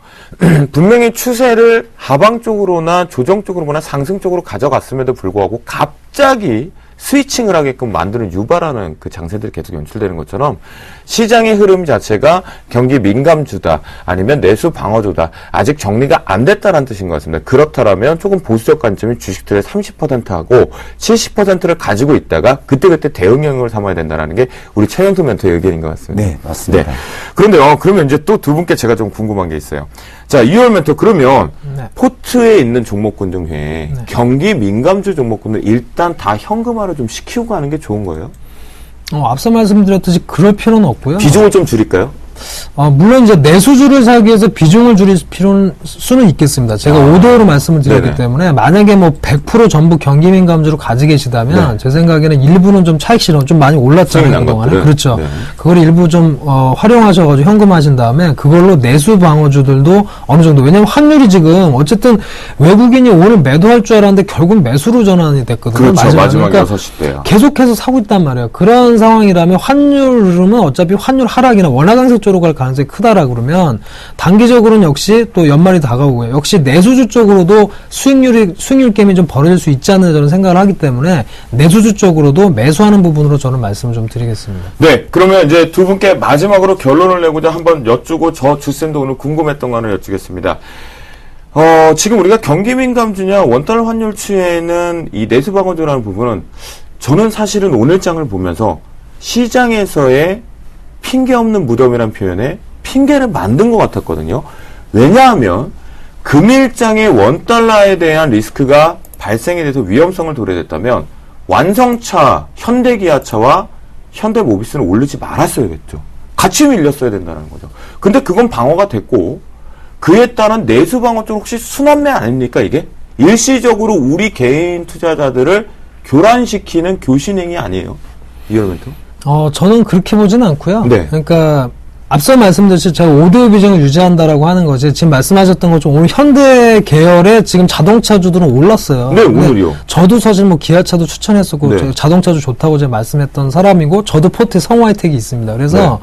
분명히 추세를 하방 쪽으로나 조정 쪽으로 보나 상승 쪽으로 가져갔음에도 불구하고 갑자기 스위칭을 하게끔 만드는 유발하는 그 장세들이 계속 연출되는 것처럼 시장의 흐름 자체가 경기 민감주다 아니면 내수 방어주다 아직 정리가 안 됐다는 뜻인 것 같습니다. 그렇다면 조금 보수적 관점이 주식들의 30%하고 70%를 가지고 있다가 그때그때 대응 영역을 삼아야 된다는 게 우리 최영수 멘토의 의견인 것 같습니다. 네, 맞습니다. 네. 그런데요, 그러면 이제 또 두 분께 제가 좀 궁금한 게 있어요. 자, 이월 멘토 그러면 네. 포트에 있는 종목군 중에 경기 민감주 종목군을 일단 다 현금화를 좀 시키고 가는 게 좋은 거예요? 앞서 말씀드렸듯이 그럴 필요는 없고요. 비중을 좀 줄일까요? 물론 이제 내수주를 사기 위해서 비중을 줄일 수는 있겠습니다. 제가 5대5로 말씀을 드렸기 네네. 때문에 만약에 뭐 100% 전부 경기 민감주로 가지고 계시다면 네. 제 생각에는 일부는 좀 차익 실현 좀 많이 올랐잖아요. 그동안에. 그렇죠. 네. 그걸 일부 좀 활용하셔가지고 현금하신 다음에 그걸로 내수 방어주들도 어느 정도 왜냐면 환율이 지금 어쨌든 외국인이 오늘 매도할 줄 알았는데 결국 매수로 전환이 됐거든요. 그렇죠. 마지막 그러니까 6시 때요. 계속해서 사고 있단 말이에요. 그런 상황이라면 환율 흐름은 어차피 환율 하락이나 원화 강세 쪽으로 갈 가능성이 크다라 그러면 단기적으로는 역시 또 연말이 다가오고요. 역시 내수주 쪽으로도 수익률 게임이 좀 벌어질 수 있지 않나 저는 생각을 하기 때문에 내수주 쪽으로도 매수하는 부분으로 저는 말씀을 좀 드리겠습니다. 네, 그러면 이제 두 분께 마지막으로 결론을 내고자 한번 여쭈고 저 주쌤도 오늘 궁금했던 거 하나 여쭈겠습니다. 지금 우리가 경기 민감주냐 원달러 환율 추이에는 이 내수 방어주라는 부분은 저는 사실은 오늘장을 보면서 시장에서의 핑계 없는 무덤이라는 표현에 핑계를 만든 것 같았거든요. 왜냐하면 금일장의 원달러에 대한 리스크가 발생이 돼서 위험성을 도래됐다면 완성차 현대기아차와 현대모비스는 올리지 말았어야겠죠. 같이 밀렸어야 된다는 거죠. 근데 그건 방어가 됐고 그에 따른 내수 방어 쪽 혹시 순환매 아닙니까 이게? 일시적으로 우리 개인 투자자들을 교란시키는 교신행위 아니에요? 이해멘토? 저는 그렇게 보진 않고요. 네. 그러니까 앞서 말씀드렸듯이 제가 5대5 비중을 유지한다라고 하는 것이 지금 말씀하셨던 것처럼 오늘 현대 계열의 지금 자동차주들은 올랐어요. 네, 근데 오늘이요. 저도 사실 뭐 기아차도 추천했었고 네. 자동차주 좋다고 제가 말씀했던 사람이고 저도 포트에 성화혜택이 있습니다. 그래서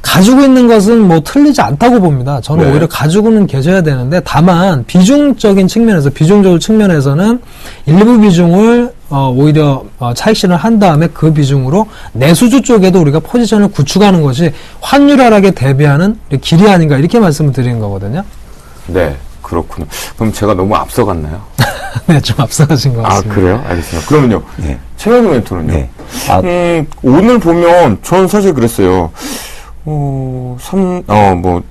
가지고 있는 것은 뭐 틀리지 않다고 봅니다. 저는 네. 오히려 가지고는 계셔야 되는데 다만 비중적인 측면에서 비중적인 측면에서는 일부 비중을 오히려 차익 실현을 한 다음에 그 비중으로 내수주 쪽에도 우리가 포지션을 구축하는 것이 환율 하락에 대비하는 길이 아닌가 이렇게 말씀을 드리는 거거든요. 네, 그렇군요. 그럼 제가 너무 앞서갔나요? 네, 좀 앞서가신 것 같습니다. 그래요? 알겠습니다. 그러면요. 네. 최영우 멘토는요? 네. 오늘 보면 저는 사실 그랬어요.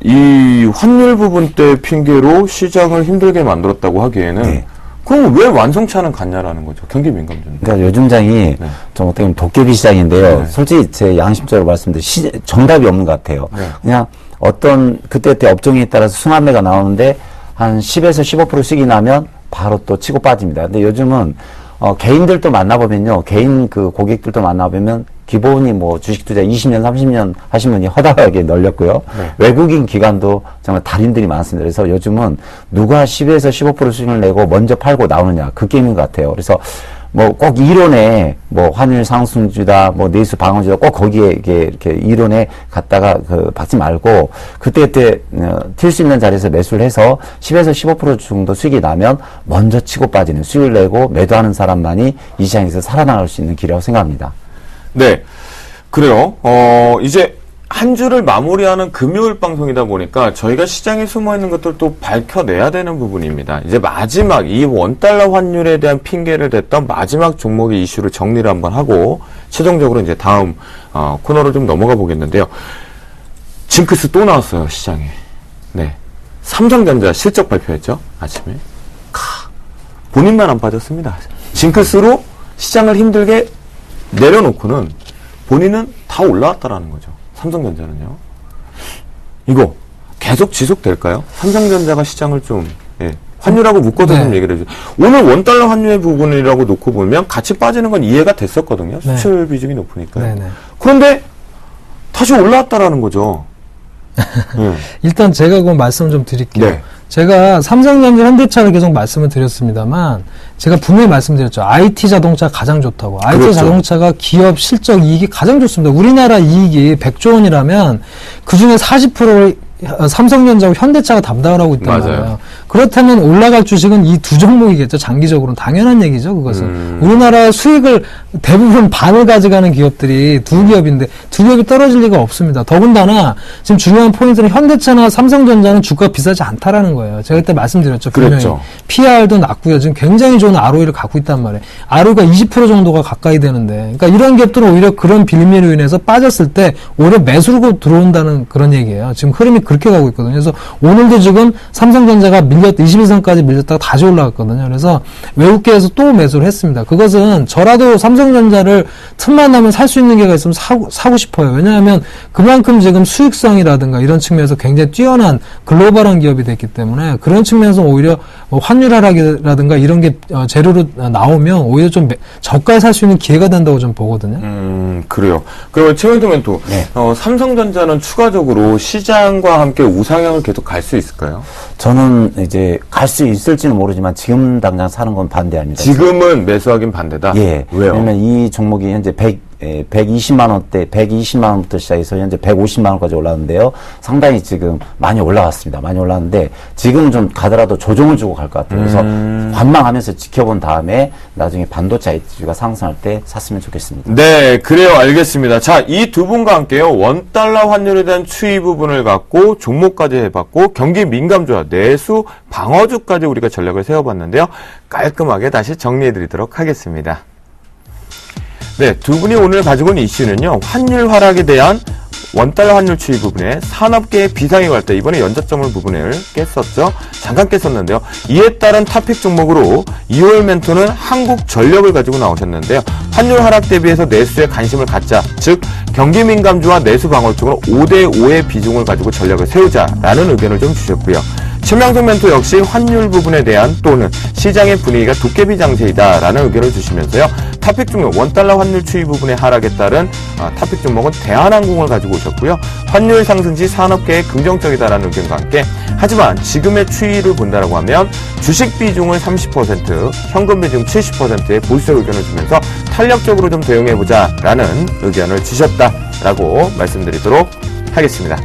이 환율 부분 때 핑계로 시장을 힘들게 만들었다고 하기에는 네. 그럼 왜 완성차는 갔냐라는 거죠. 경기 민감주는. 그러니까 요즘 장이 좀 어떻게 보면 도깨비 시장인데요. 네. 솔직히 제 양심적으로 말씀드리면 정답이 없는 것 같아요. 네. 그냥 어떤 그때 업종에 따라서 순환매가 나오는데 한 10에서 15% 수익이 나면 바로 또 치고 빠집니다. 근데 요즘은 개인들도 만나보면요. 개인 그 고객들도 만나보면 기본이 뭐 주식 투자 20년, 30년 하신 분이 허다하게 널렸고요. 네. 외국인 기관도 정말 달인들이 많습니다. 그래서 요즘은 누가 10에서 15% 수익을 내고 먼저 팔고 나오느냐 그 게임인 것 같아요. 그래서 뭐 꼭 이론에 뭐 환율 상승주다, 뭐 내수 방어주다 꼭 거기에 이렇게 이론에 갔다가 박지 말고 그때 튈 수 있는 자리에서 매수를 해서 10에서 15% 정도 수익이 나면 먼저 치고 빠지는 수익을 내고 매도하는 사람만이 이 시장에서 살아나갈 수 있는 길이라고 생각합니다. 네. 그래요. 이제 한 주를 마무리하는 금요일 방송이다 보니까 저희가 시장에 숨어 있는 것들도 밝혀내야 되는 부분입니다. 이제 마지막 이 원달러 환율에 대한 핑계를 댔던 마지막 종목의 이슈를 정리를 한번 하고 최종적으로 이제 다음 코너로 좀 넘어가 보겠는데요. 징크스 또 나왔어요, 시장에. 네. 삼성전자 실적 발표했죠, 아침에. 본인만 안 빠졌습니다. 징크스로 시장을 힘들게 내려놓고는 본인은 다 올라왔다라는 거죠. 삼성전자는요. 이거 계속 지속될까요? 삼성전자가 시장을 좀 환율하고 묶어서 좀 얘기를 해주세요. 오늘 원달러 환율의 부분이라고 놓고 보면 같이 빠지는 건 이해가 됐었거든요. 수출 비중이 높으니까요. 네네. 그런데 다시 올라왔다라는 거죠. 일단 제가 그 말씀 좀 드릴게요. 네. 제가 삼성전자, 현대차를 계속 말씀을 드렸습니다만 제가 분명히 말씀드렸죠. IT 자동차 가장 좋다고. IT 그렇죠. 자동차가 기업 실적 이익이 가장 좋습니다. 우리나라 이익이 100조 원이라면 그중에 40%를 삼성전자하고 현대차가 담당을 하고 있단 맞아요. 말이에요. 그렇다면 올라갈 주식은 이 두 종목이겠죠. 장기적으로는 당연한 얘기죠. 그것은 우리나라 수익을 대부분 반을 가져가는 기업들이 두 기업인데 두 기업이 떨어질 리가 없습니다. 더군다나 지금 중요한 포인트는 현대차나 삼성전자는 주가가 비싸지 않다라는 거예요. 제가 그때 말씀드렸죠. 분명히 그랬죠. PR도 낮고요. 지금 굉장히 좋은 ROE를 갖고 있단 말이에요. ROE가 20% 정도가 가까이 되는데, 그러니까 이런 기업들은 오히려 그런 빌미로 인해서 빠졌을 때 오히려 매수로 들어온다는 그런 얘기예요. 지금 흐름이 그렇게 가고 있거든요. 그래서 오늘도 지금 삼성전자가 21선까지 밀렸다가 다시 올라갔거든요. 그래서 외국계에서 또 매수를 했습니다. 그것은 저라도 삼성전자를 틈만 나면 살 수 있는 기회가 있으면 사고 싶어요. 왜냐하면 그만큼 지금 수익성이라든가 이런 측면에서 굉장히 뛰어난 글로벌한 기업이 됐기 때문에 그런 측면에서 오히려 환율 하락이라든가 이런 게 재료로 나오면 오히려 좀 저가에 살 수 있는 기회가 된다고 좀 보거든요. 그래요. 그러면 최영도 멘토, 네. 삼성전자는 추가적으로 시장과 함께 우상향을 계속 갈 수 있을까요? 저는 이제 갈 수 있을지는 모르지만 지금 당장 사는 건 반대합니다. 지금은 매수하긴 반대다? 예. 왜요? 왜냐면 이 종목이 현재 120만 원대, 120만 원부터 시작해서 현재 150만 원까지 올랐는데요. 상당히 지금 많이 올라왔습니다. 많이 올랐는데 지금은 좀 가더라도 조정을 주고 갈 것 같아요. 그래서 관망하면서 지켜본 다음에 나중에 반도체 IT주가 상승할 때 샀으면 좋겠습니다. 네, 그래요. 알겠습니다. 자, 이 두 분과 함께요. 원달러 환율에 대한 추이 부분을 갖고 종목까지 해봤고 경기 민감주와 내수 방어주까지 우리가 전략을 세워봤는데요. 깔끔하게 다시 정리해드리도록 하겠습니다. 네, 두 분이 오늘 가지고 온 이슈는요. 환율 하락에 대한 원달러 환율 추이 부분에 산업계의 비상이 갈 때 이번에 연저점을 부분을 깼었죠. 잠깐 깼었는데요. 이에 따른 토픽 종목으로 2월 멘토는 한국전력을 가지고 나오셨는데요. 환율 하락 대비해서 내수에 관심을 갖자. 즉 경기 민감주와 내수 방어 쪽으로 5대5의 비중을 가지고 전략을 세우자라는 의견을 좀 주셨고요. 최명석 멘토 역시 환율 부분에 대한 또는 시장의 분위기가 도깨비 장세이다라는 의견을 주시면서요. 토픽 종목 원달러 환율 추이 부분의 하락에 따른 토픽 종목은 대한항공을 가지고 오셨고요. 환율 상승 시 산업계에 긍정적이다라는 의견과 함께 하지만 지금의 추이를 본다라고 하면 주식 비중을 30%, 현금 비중 70%의 보수적 의견을 주면서 탄력적으로 좀 대응해보자라는 의견을 주셨다라고 말씀드리도록 하겠습니다.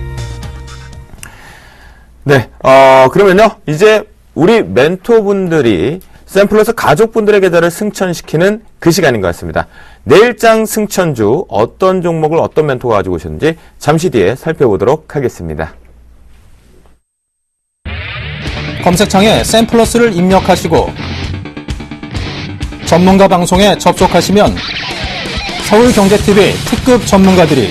네, 그러면요, 이제 우리 멘토분들이 샘플러스 가족분들의 계좌를 승천시키는 그 시간인 것 같습니다. 내일장 승천주 어떤 종목을 어떤 멘토가 가지고 오셨는지 잠시 뒤에 살펴보도록 하겠습니다. 검색창에 샘플러스를 입력하시고 전문가 방송에 접속하시면 서울경제TV 특급 전문가들이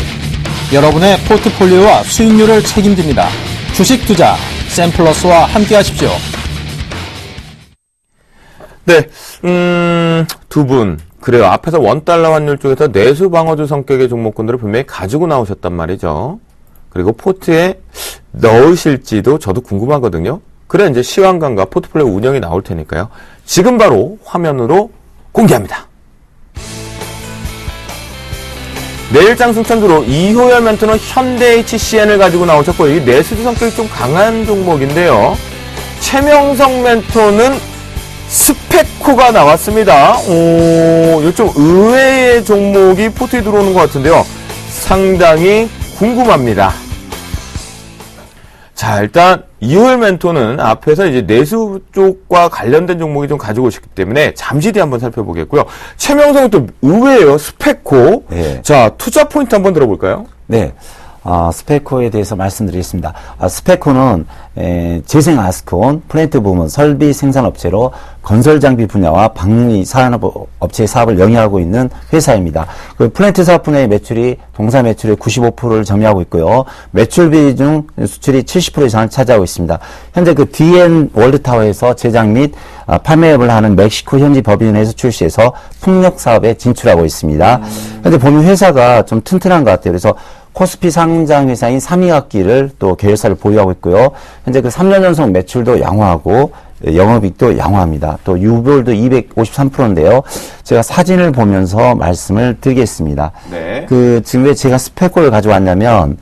여러분의 포트폴리오와 수익률을 책임집니다. 주식 투자 샘플러스와 함께 하십시오. 네, 두 분. 그래요. 앞에서 원달러 환율 쪽에서 내수 방어주 성격의 종목군들을 분명히 가지고 나오셨단 말이죠. 그리고 포트에 넣으실지도 저도 궁금하거든요. 그래, 이제 시황관과 포트폴리오 운영이 나올 테니까요. 지금 바로 화면으로 공개합니다. 내일장 승천주로 이효열 멘토는 현대HCN을 가지고 나오셨고, 이 내수주 성격이 좀 강한 종목인데요. 최명석 멘토는 스페코가 나왔습니다. 이거 좀 의외의 종목이 포트에 들어오는 것 같은데요. 상당히 궁금합니다. 자, 일단 이효열 멘토는 앞에서 이제 내수 쪽과 관련된 종목이 좀 가지고 오셨기 때문에 잠시 뒤에 한번 살펴보겠고요. 최명성은 또 의외예요. 스페코. 네. 자, 투자 포인트 한번 들어볼까요? 네. 스페코에 대해서 말씀드리겠습니다. 스페코는 재생 아스콘 플랜트 부문 설비 생산업체로 건설 장비 분야와 방위 산업업체 사업을 영위하고 있는 회사입니다. 그 플랜트 사업 분야의 매출이 동사 매출의 95%를 점유하고 있고요. 매출 비중 수출이 70% 이상을 차지하고 있습니다. 현재 그 DN 월드타워에서 제작 및 판매업을 하는 멕시코 현지 법인에서 출시해서 풍력 사업에 진출하고 있습니다. 현재 보면 회사가 좀 튼튼한 것 같아요. 그래서 코스피 상장 회사인 삼위학기를 또 계열사를 보유하고 있고요. 현재 그 3년 연속 매출도 양호하고 영업이익도 양호합니다. 또 유보율도 253%인데요. 제가 사진을 보면서 말씀을 드리겠습니다. 네. 지금 왜 제가 스페코를 가져왔냐면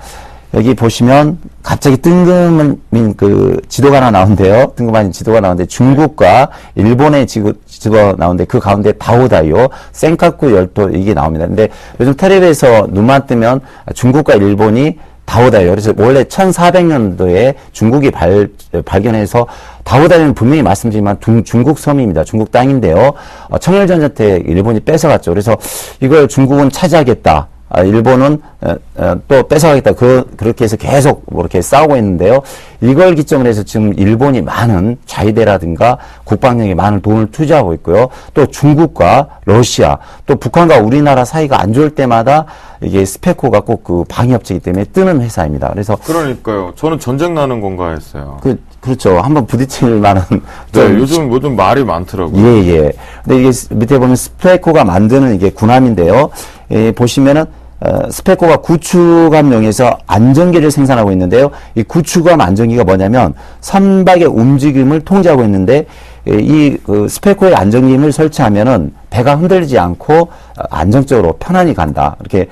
여기 보시면 갑자기 뜬금인 그 지도가 하나 나오는데요. 뜬금한 지도가 나오는데 중국과 일본의 지도가 나오는데 그 가운데 다오다이오, 센카쿠 열도 이게 나옵니다. 근데 요즘 텔레비에서 눈만 뜨면 중국과 일본이 다오다이요. 그래서 원래 1400년도에 중국이 발견해서 다오다이는 분명히 말씀드리지만 중국 섬입니다. 중국 땅인데요. 청일전쟁 때 일본이 뺏어갔죠. 그래서 이걸 중국은 차지하겠다. 일본은 또 뺏어가겠다. 그렇게 해서 계속 이렇게 싸우고 있는데요. 이걸 기점으로 해서 지금 일본이 많은 자위대라든가 국방력에 많은 돈을 투자하고 있고요. 또 중국과 러시아, 또 북한과 우리나라 사이가 안 좋을 때마다 이게 스페코가 꼭 그 방위업체이기 때문에 뜨는 회사입니다. 그래서 그러니까요. 저는 전쟁 나는 건가 했어요. 그렇죠. 한번 부딪힐 만한. 네, 요즘 말이 많더라고요. 예. 근데 이게 밑에 보면 스페코가 만드는 이게 군함인데요. 보시면은 스페코가 구축함용에서 안전기를 생산하고 있는데요. 이 구축함 안전기가 뭐냐면 선박의 움직임을 통제하고 있는데 이 스페코의 안전기를 설치하면은 배가 흔들리지 않고 안정적으로 편안히 간다. 이렇게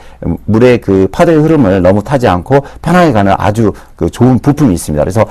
물의 그 파도의 흐름을 너무 타지 않고 편하게 가는 아주 그 좋은 부품이 있습니다. 그래서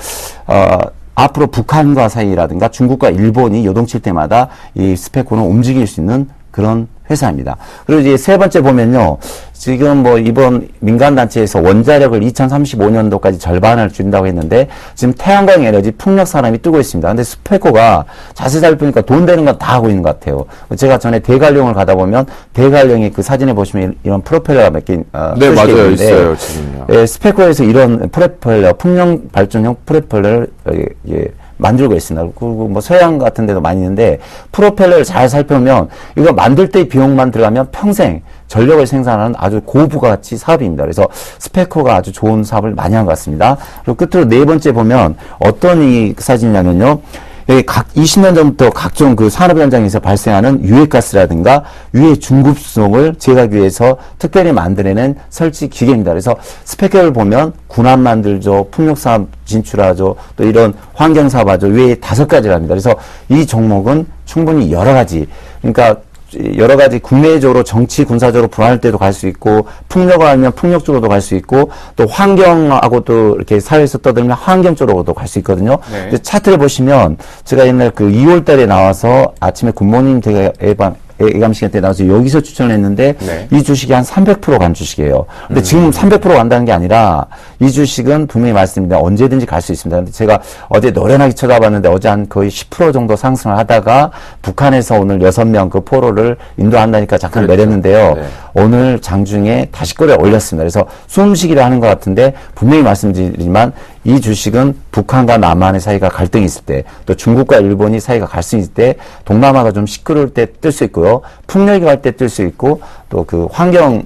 앞으로 북한과 사이라든가 중국과 일본이 요동칠 때마다 이 스페코는 움직일 수 있는 그런 회사입니다. 그리고 이제 세 번째 보면요. 지금 뭐 이번 민간단체에서 원자력을 2035년도까지 절반을 줄인다고 했는데 지금 태양광 에너지 풍력 산업이 뜨고 있습니다. 근데 스페코가 자세히 살펴보니까 돈 되는 건 다 하고 있는 것 같아요. 제가 전에 대관령을 가다 보면 대관령의 그 사진에 보시면 이런 프로펠러가 몇 개 네, 맞아요. 있어요, 지금요. 스페코에서 이런 프로펠러, 풍력 발전용 프로펠러를 만들고 있습니다. 그리고 뭐 서양 같은 데도 많이 있는데 프로펠러를 잘 살펴보면 이거 만들 때 비용만 들어가면 평생 전력을 생산하는 아주 고부가치 사업입니다. 그래서 스페코가 아주 좋은 사업을 많이 한 것 같습니다. 그리고 끝으로 네 번째 보면 어떤 이 사진이냐면요. 여기 각 20년 전부터 각종 그 산업 현장에서 발생하는 유해가스라든가 유해 중급성을 제거하기 위해서 특별히 만들어낸 설치 기계입니다. 그래서 스펙을 보면 군함 만들죠, 풍력사업 진출하죠, 또 이런 환경사업 하죠. 외에 5가지를 합니다. 그래서 이 종목은 충분히 여러 가지, 그러니까 여러 가지 국내적으로 정치 군사적으로 불안할 때도 갈 수 있고 풍력을 하면 풍력 쪽으로도 갈 수 있고 또 환경하고 또 이렇게 사회에서 떠들면 환경 쪽으로도 갈 수 있거든요. 네. 근데 차트를 보시면 제가 옛날 그 2월 달에 나와서 아침에 굿모닝 예감 시간 때 나와서 여기서 추천을 했는데 네. 이 주식이 한 300% 간 주식이에요. 근데 지금 300% 간다는 게 아니라 이 주식은 분명히 말씀드립니다. 언제든지 갈 수 있습니다. 근데 제가 어제 노련하게 쳐다봤는데 어제 한 거의 10% 정도 상승을 하다가 북한에서 오늘 6명 그 포로를 인도한다니까 잠깐 그렇죠. 내렸는데요. 네. 오늘 장중에 다시 거래 올렸습니다. 그래서 숨쉬기를 하는 것 같은데 분명히 말씀드리지만 이 주식은 북한과 남한의 사이가 갈등이 있을 때, 또 중국과 일본이 사이가 갈등이 있을 때, 동남아가 좀 시끄러울 때 뜰 수 있고요. 풍력이 갈 때 뜰 수 있고, 또 그 환경이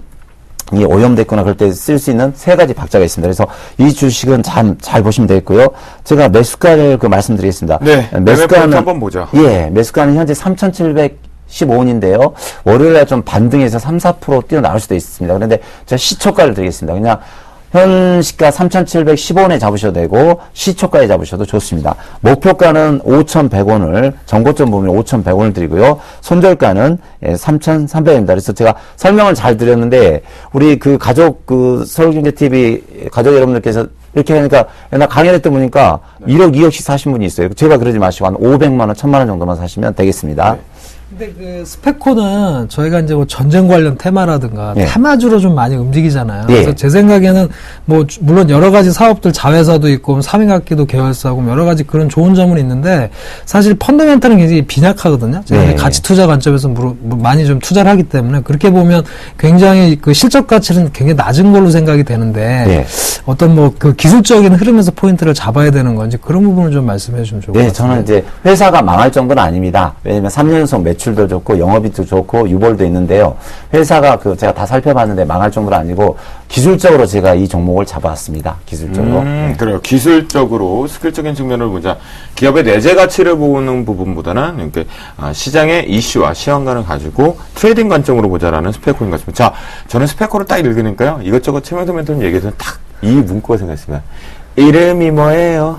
오염됐거나 그럴 때 쓸 수 있는 3가지 박자가 있습니다. 그래서 이 주식은 잘 보시면 되겠고요. 제가 매수가를 말씀드리겠습니다. 네, 매매포인트 한번 보죠. 예, 매수가는 현재 3,715원인데요. 월요일날 좀 반등해서 3, 4% 뛰어나올 수도 있습니다. 그런데 제가 시초가를 드리겠습니다. 그냥 현 시가 3,715원에 잡으셔도 되고 시초가에 잡으셔도 좋습니다. 목표가는 5,100원을 정고점 보면 5,100원을 드리고요. 손절가는 3,300원입니다. 그래서 제가 설명을 잘 드렸는데 우리 그 가족 그 서울경제TV 가족 여러분들께서 이렇게 하니까 나 강연할 때 보니까 1억, 2억씩 사신 분이 있어요. 제가 그러지 마시고 한 500만 원, 1000만 원 정도만 사시면 되겠습니다. 네. 근데 그 스페코는 저희가 이제 뭐 전쟁 관련 테마라든가 예. 테마주로 좀 많이 움직이잖아요. 예. 그래서 제 생각에는 뭐 물론 여러 가지 사업들 자회사도 있고 삼행각기도 계열사고 여러 가지 그런 좋은 점은 있는데 사실 펀더멘탈은 굉장히 빈약하거든요. 제가 네. 이제 가치 투자 관점에서 많이 좀 투자를 하기 때문에 그렇게 보면 굉장히 그 실적 가치는 굉장히 낮은 걸로 생각이 되는데 예. 어떤 뭐 그 기술적인 흐름에서 포인트를 잡아야 되는 건지 그런 부분을 좀 말씀해 주시면 좋을 것 네, 같습니다. 저는 이제 회사가 망할 정도는 아닙니다. 왜냐면 3년 연속 매출도 좋고 영업이익도 좋고 유보도 있는데요. 회사가 제가 다 살펴봤는데 망할 정도는 아니고 기술적으로 제가 이 종목을 잡아왔습니다. 기술적으로. 네. 그래요. 기술적으로 스킬적인 측면을 보자. 기업의 내재 가치를 보는 부분보다는 이렇게 시장의 이슈와 시황관을 가지고 트레이딩 관점으로 보자라는 스페코인 같습니다. 자, 저는 스페코를 딱 읽으니까요. 이것저것 최명도 멘토님 얘기해서 딱 이 문구가 생각했습니다. 이름이 뭐예요?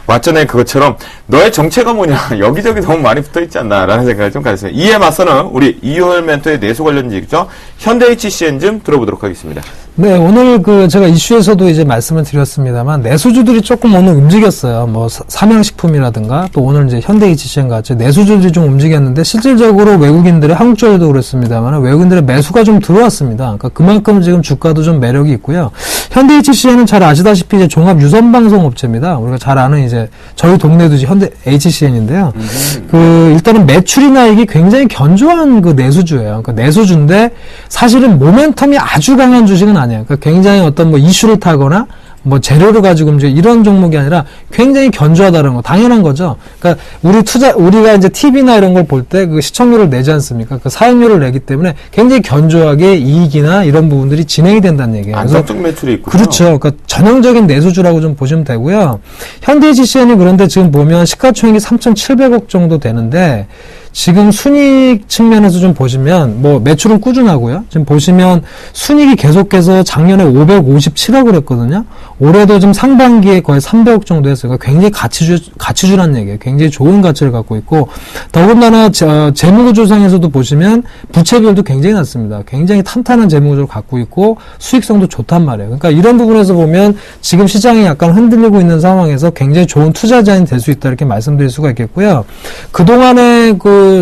왔전에 그것처럼 너의 정체가 뭐냐 여기저기 너무 많이 붙어있지 않나 라는 생각을 좀 가졌습니다. 이에 맞서는 우리 이효열 멘토의 내수 관련 지식죠. 현대HCN 좀 들어보도록 하겠습니다. 네, 오늘 제가 이슈에서도 이제 말씀을 드렸습니다만, 내수주들이 조금 오늘 움직였어요. 뭐, 삼양식품이라든가, 또 오늘 이제 현대HCM 같이 내수주들이 좀 움직였는데, 실질적으로 외국인들의, 한국주에도 그렇습니다만, 외국인들의 매수가 좀 들어왔습니다. 그러니까 그만큼 지금 주가도 좀 매력이 있고요. 현대HCM은 잘 아시다시피 이제 종합 유선방송업체입니다. 우리가 잘 아는 이제, 저희 동네도 이제 현대HCM인데요. 일단은 매출이나 이게 굉장히 견조한 내수주예요. 그러니까 내수주인데, 사실은 모멘텀이 아주 강한 주식은 아니에요. 그러니까 굉장히 어떤 뭐 이슈를 타거나 뭐 재료를 가지고 이제 이런 종목이 아니라 굉장히 견조하다는 거 당연한 거죠. 그러니까 우리가 이제 TV나 이런 걸 볼 때 그 시청률을 내지 않습니까? 그 사용료를 내기 때문에 굉장히 견조하게 이익이나 이런 부분들이 진행이 된다는 얘기예요. 안정적 매출이 있군요. 그렇죠. 그러니까 전형적인 내수주라고 좀 보시면 되고요. 현대HCM이 그런데 지금 보면 시가총액이 3,700억 정도 되는데 지금 순이익 측면에서 좀 보시면 뭐 매출은 꾸준하고요. 지금 보시면 순이익이 계속해서 작년에 557억을 했거든요. 올해도 좀 상반기에 거의 300억 정도 했어요. 그러니까 굉장히 가치주라는 얘기예요. 굉장히 좋은 가치를 갖고 있고 더군다나 재무구조상에서도 보시면 부채비율도 굉장히 낮습니다. 굉장히 탄탄한 재무구조를 갖고 있고 수익성도 좋단 말이에요. 그러니까 이런 부분에서 보면 지금 시장이 약간 흔들리고 있는 상황에서 굉장히 좋은 투자자인 될 수 있다 이렇게 말씀드릴 수가 있겠고요. 그동안에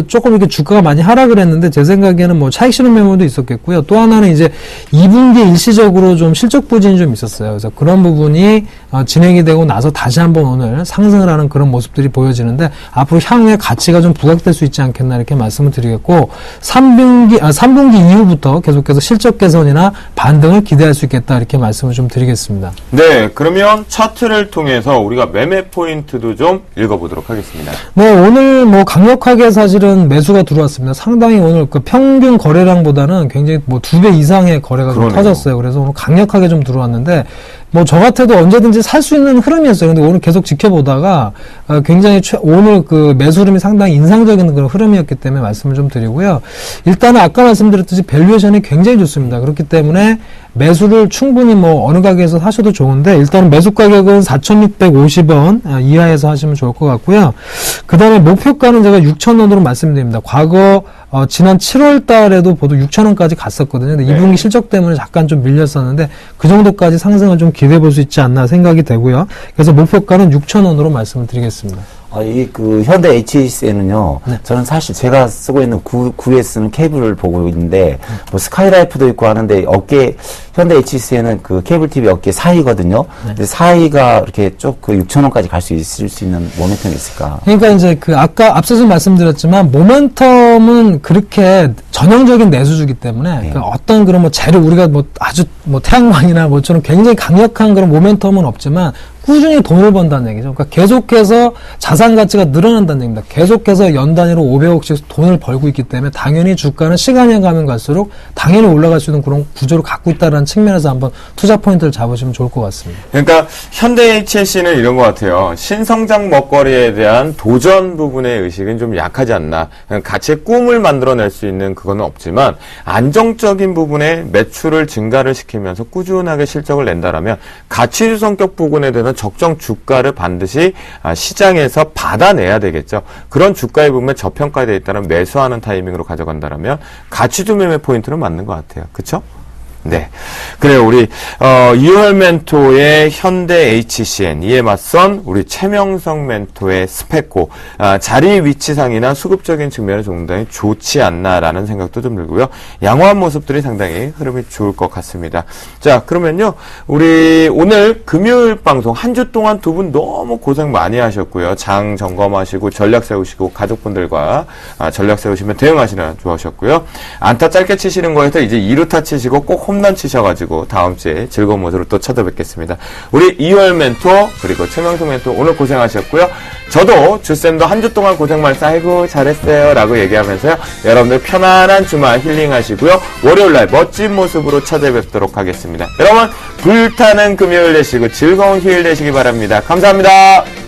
조금 이렇게 주가가 많이 하락을 했는데 제 생각에는 뭐 차익 실현 매물도 있었겠고요. 또 하나는 이제 2분기에 일시적으로 좀 실적 부진이 좀 있었어요. 그래서 그런 부분이 진행이 되고 나서 다시 한번 오늘 상승을 하는 그런 모습들이 보여지는데 앞으로 향후에 가치가 좀 부각될 수 있지 않겠나 이렇게 말씀을 드리겠고 3분기 이후부터 계속해서 실적 개선이나 반등을 기대할 수 있겠다 이렇게 말씀을 좀 드리겠습니다. 네, 그러면 차트를 통해서 우리가 매매 포인트도 좀 읽어보도록 하겠습니다. 네, 오늘 뭐 강력하게 사실은 매수가 들어왔습니다. 상당히 오늘 그 평균 거래량보다는 굉장히 뭐 2배 이상의 거래가 좀 터졌어요. 그래서 오늘 강력하게 좀 들어왔는데 뭐 저 같아도 언제든지 살 수 있는 흐름이었어요. 근데 오늘 계속 지켜보다가 굉장히 오늘 그 매수 흐름이 상당히 인상적인 그런 흐름이었기 때문에 말씀을 좀 드리고요. 일단은 아까 말씀드렸듯이 밸류에이션이 굉장히 좋습니다. 그렇기 때문에 매수를 충분히 뭐 어느 가게에서 하셔도 좋은데 일단은 매수 가격은 4,650원 이하에서 하시면 좋을 것 같고요. 그 다음에 목표가는 제가 6,000원으로 말씀드립니다. 과거 지난 7월 달에도 보도 6,000원까지 갔었거든요. 근데 2분기 실적 때문에 잠깐 좀 밀렸었는데 그 정도까지 상승을 좀 기대해 볼 수 있지 않나 생각이 되고요. 그래서 목표가는 6,000원으로 말씀을 드리겠습니다. 현대 HCN은요, 네. 저는 사실 제가 쓰고 있는 9S는 케이블을 보고 있는데, 뭐 스카이라이프도 있고 하는데, 현대 HCN은 그 케이블 TV 업계 4위거든요. 네. 근데 4위가 이렇게 쭉 6,000원까지 갈 수 있을 수 있는 모멘텀이 있을까? 그러니까 이제 아까 앞서서 말씀드렸지만, 모멘텀은 그렇게 전형적인 내수주기 때문에, 네. 그 어떤 그런 뭐 재료, 우리가 뭐 아주 뭐 태양광이나 뭐처럼 굉장히 강력한 그런 모멘텀은 없지만, 꾸준히 돈을 번다는 얘기죠. 그러니까 계속해서 자산 가치가 늘어난다는 얘기입니다. 계속해서 연 단위로 500억씩 돈을 벌고 있기 때문에 당연히 주가는 시간이 가면 갈수록 당연히 올라갈 수 있는 그런 구조를 갖고 있다는 측면에서 한번 투자 포인트를 잡으시면 좋을 것 같습니다. 그러니까 현대 HC는 이런 것 같아요. 신성장 먹거리에 대한 도전 부분의 의식은 좀 약하지 않나. 가치의 꿈을 만들어낼 수 있는 그거는 없지만 안정적인 부분에 매출을 증가를 시키면서 꾸준하게 실적을 낸다라면 가치주 성격 부분에 대한 적정 주가를 반드시 시장에서 받아내야 되겠죠. 그런 주가의 부분에 저평가되어 있다면 매수하는 타이밍으로 가져간다면 가치주 매매 포인트는 맞는 것 같아요. 그렇죠? 네. 그래요. 우리, 이월 멘토의 현대 HCN, 이에 맞선 우리 최명성 멘토의 스페코, 자리 위치상이나 수급적인 측면에 상당히 좋지 않나라는 생각도 좀 들고요. 양호한 모습들이 상당히 흐름이 좋을 것 같습니다. 자, 그러면요. 우리 오늘 금요일 방송 한 주 동안 두 분 너무 고생 많이 하셨고요. 장 점검하시고 전략 세우시고 가족분들과 전략 세우시면 대응하시는 좋으셨고요. 안타 짧게 치시는 거에서 이제 2루타 치시고 꼭 홈런 치셔가지고 다음 주에 즐거운 모습으로 또 찾아뵙겠습니다. 우리 이월 멘토 그리고 최명수 멘토 오늘 고생하셨고요. 저도 주쌤도 한 주 동안 고생 많았어요. 아이고 잘했어요 라고 얘기하면서요. 여러분들 편안한 주말 힐링하시고요. 월요일날 멋진 모습으로 찾아뵙도록 하겠습니다. 여러분 불타는 금요일 되시고 즐거운 휴일 되시기 바랍니다. 감사합니다.